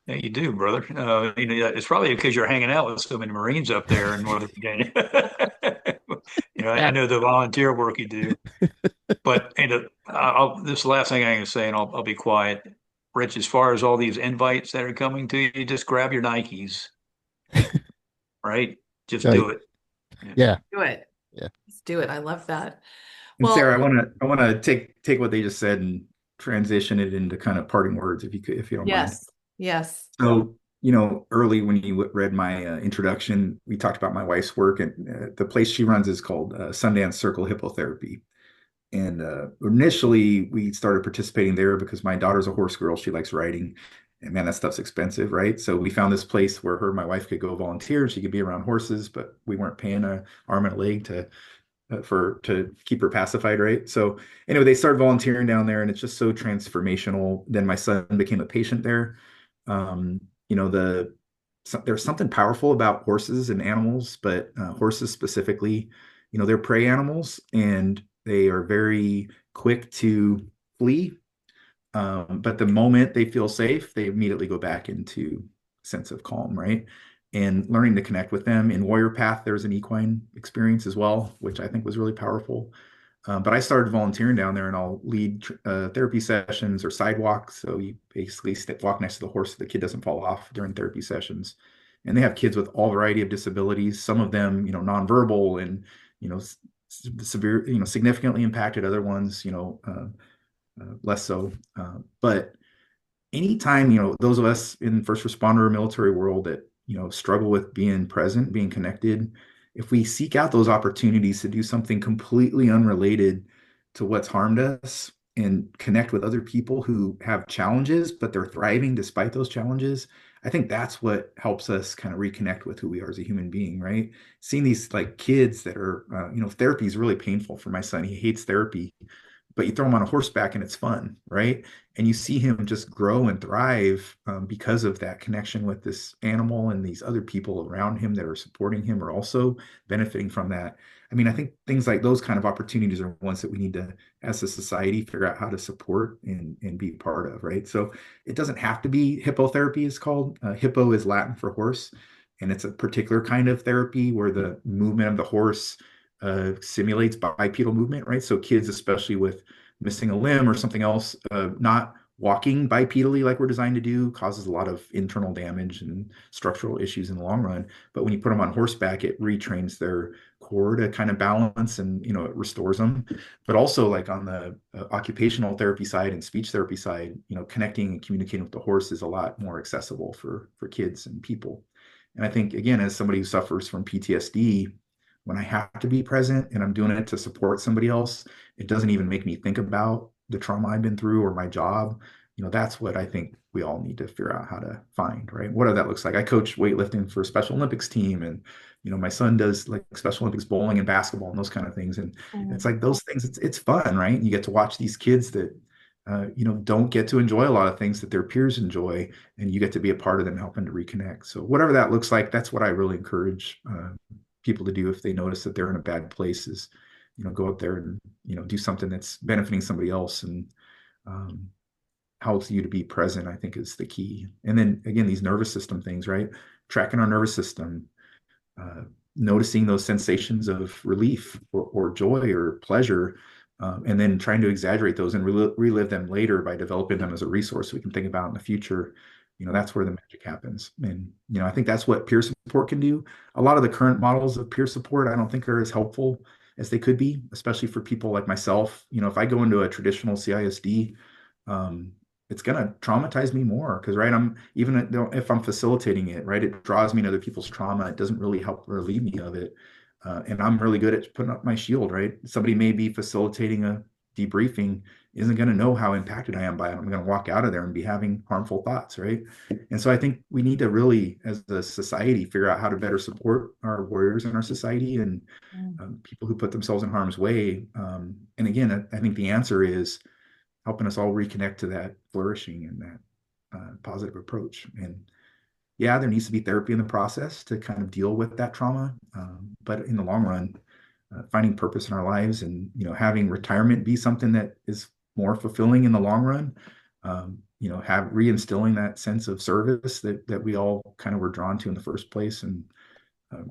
Yeah, you do, brother. It's probably because you're hanging out with so many Marines up there in Northern Virginia. I Yeah. know the volunteer work you do. But this is the last thing I'm going to say, and I'll be quiet. Rich, as far as all these invites that are coming to you, just grab your Nikes, right? Just Right. do it. Yeah. Yeah. Do it. Yeah. Let's do it. I love that. And Well, Sarah, I want to take what they just said and transition it into kind of parting words, if you don't mind. yes, yes. So, early when you read my introduction, we talked about my wife's work, and the place she runs is called Sundance Circle Hippotherapy. And initially, we started participating there because my daughter's a horse girl. She likes riding. And man, that stuff's expensive, right? So we found this place where her and my wife could go volunteer. She could be around horses, but we weren't paying an arm and a leg to keep her pacified, right? So anyway, they started volunteering down there, and it's just so transformational. Then my son became a patient there. You know, there's something powerful about horses and animals, but horses specifically, you know, they're prey animals and they are very quick to flee. But the moment they feel safe, they immediately go back into sense of calm, right? And learning to connect with them. In Warrior Path, there's an equine experience as well, which I think was really powerful. But I started volunteering down there, and I'll lead therapy sessions or sidewalks. So you basically walk next to the horse so the kid doesn't fall off during therapy sessions. And they have kids with all variety of disabilities. Some of them, you know, nonverbal and you know severe, you know, significantly impacted. Other ones, you know, less so. But anytime, you know, those of us in first responder or military world that, you know, struggle with being present, being connected, if we seek out those opportunities to do something completely unrelated to what's harmed us and connect with other people who have challenges, but they're thriving despite those challenges, I think that's what helps us kind of reconnect with who we are as a human being, right? Seeing these like kids that are, you know, therapy is really painful for my son. He hates therapy, but you throw him on a horseback and it's fun, right? And you see him just grow and thrive because of that connection with this animal, and these other people around him that are supporting him are also benefiting from that. I mean, I think things like those kind of opportunities are ones that we need to, as a society, figure out how to support and be part of, right? So it doesn't have to be hippotherapy is called. Hippo is Latin for horse, and it's a particular kind of therapy where the movement of the horse simulates bipedal movement, right? So kids, especially with missing a limb or something else, not walking bipedally like we're designed to do causes a lot of internal damage and structural issues in the long run. But when you put them on horseback, it retrains their core to kind of balance, and you know, it restores them. But also, like on the occupational therapy side and speech therapy side, you know, connecting and communicating with the horse is a lot more accessible for kids and people. And I think, again, as somebody who suffers from PTSD, when I have to be present and I'm doing it to support somebody else, it doesn't even make me think about the trauma I've been through or my job. You know, that's what I think we all need to figure out how to find, right? What that looks like. I coach weightlifting for a Special Olympics team, and you know, my son does like Special Olympics bowling and basketball and those kind of things. And it's like those things, it's fun, right? And you get to watch these kids that you know, don't get to enjoy a lot of things that their peers enjoy, and you get to be a part of them helping to reconnect. So whatever that looks like, that's what I really encourage people to do if they notice that they're in a bad place, is, you know, go up there and, you know, do something that's benefiting somebody else and um, helps you to be present, I think is the key. And then again, these nervous system things, right? Tracking our nervous system, uh, noticing those sensations of relief or joy or pleasure, and then trying to exaggerate those and relive them later by developing them as a resource we can think about in the future. You know, that's where the magic happens. And, you know, I think that's what peer support can do. A lot of the current models of peer support, I don't think are as helpful as they could be, especially for people like myself. You know, if I go into a traditional CISD, um, it's going to traumatize me more because, right, I'm even if I'm facilitating it, right, it draws me to other people's trauma. It doesn't really help relieve me of it. And I'm really good at putting up my shield, right? Somebody may be facilitating a debriefing, isn't going to know how impacted I am by it. I'm going to walk out of there and be having harmful thoughts, right? And so I think we need to really, as a society, figure out how to better support our warriors in our society and people who put themselves in harm's way. And again, I think the answer is helping us all reconnect to that flourishing and that positive approach. And yeah, there needs to be therapy in the process to kind of deal with that trauma. But in the long run, finding purpose in our lives and, you know, having retirement be something that is more fulfilling in the long run, you know, have reinstilling that sense of service that we all kind of were drawn to in the first place. And,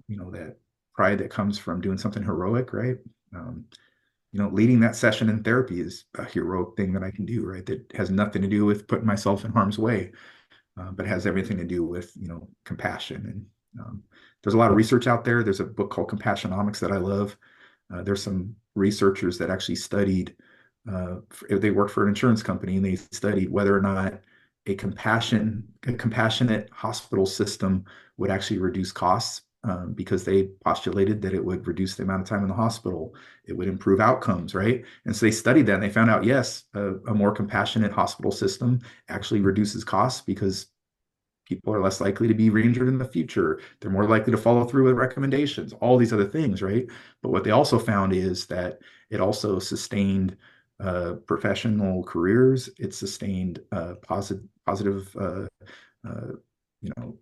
you know, that pride that comes from doing something heroic, right? Um, you know, leading that session in therapy is a heroic thing that I can do, right? That has nothing to do with putting myself in harm's way, but has everything to do with, you know, compassion. And there's a lot of research out there. There's a book called Compassionomics that I love. There's some researchers that actually studied, they worked for an insurance company, and they studied whether or not a compassionate hospital system would actually reduce costs because they postulated that it would reduce the amount of time in the hospital. It would improve outcomes, right? And so they studied that and they found out, yes, a more compassionate hospital system actually reduces costs because people are less likely to be re-injured in the future. They're more likely to follow through with recommendations, all these other things, right? But what they also found is that it also sustained professional careers. It sustained positive uh, you know,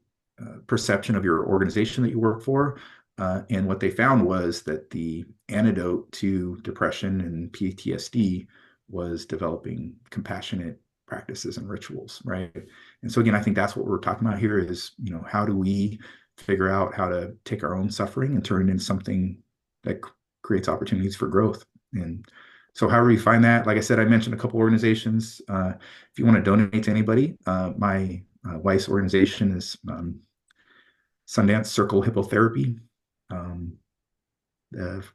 perception of your organization that you work for. And what they found was that the antidote to depression and PTSD was developing compassionate practices and rituals, right? And so again, I think that's what we're talking about here is, how do we figure out how to take our own suffering and turn it into something that creates opportunities for growth. And so however you find that, like I said, I mentioned a couple organizations. If you want to donate to anybody, my wife's organization is Sundance Circle Hippotherapy. On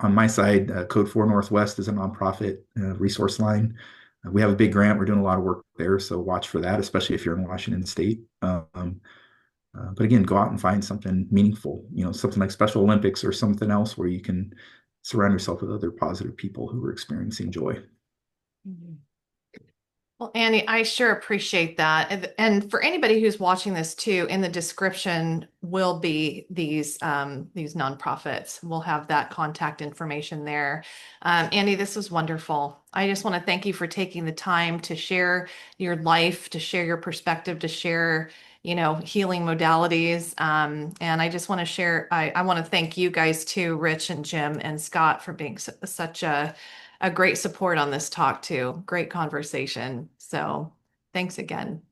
my side, Code 4 Northwest is a nonprofit resource line. We have a big grant. We're doing a lot of work there, so watch for that, especially if you're in Washington State. But again, go out and find something meaningful, something like Special Olympics or something else where you can surround yourself with other positive people who are experiencing joy. Mhm. Well, Annie, I sure appreciate that. And for anybody who's watching this too, in the description will be these nonprofits. We'll have that contact information there. Annie, this was wonderful. I just want to thank you for taking the time to share your life, to share your perspective, to share, healing modalities. And I just want to share, I want to thank you guys too, Rich and Jim and Scott, for being such a great support on this talk too. Great conversation. So thanks again.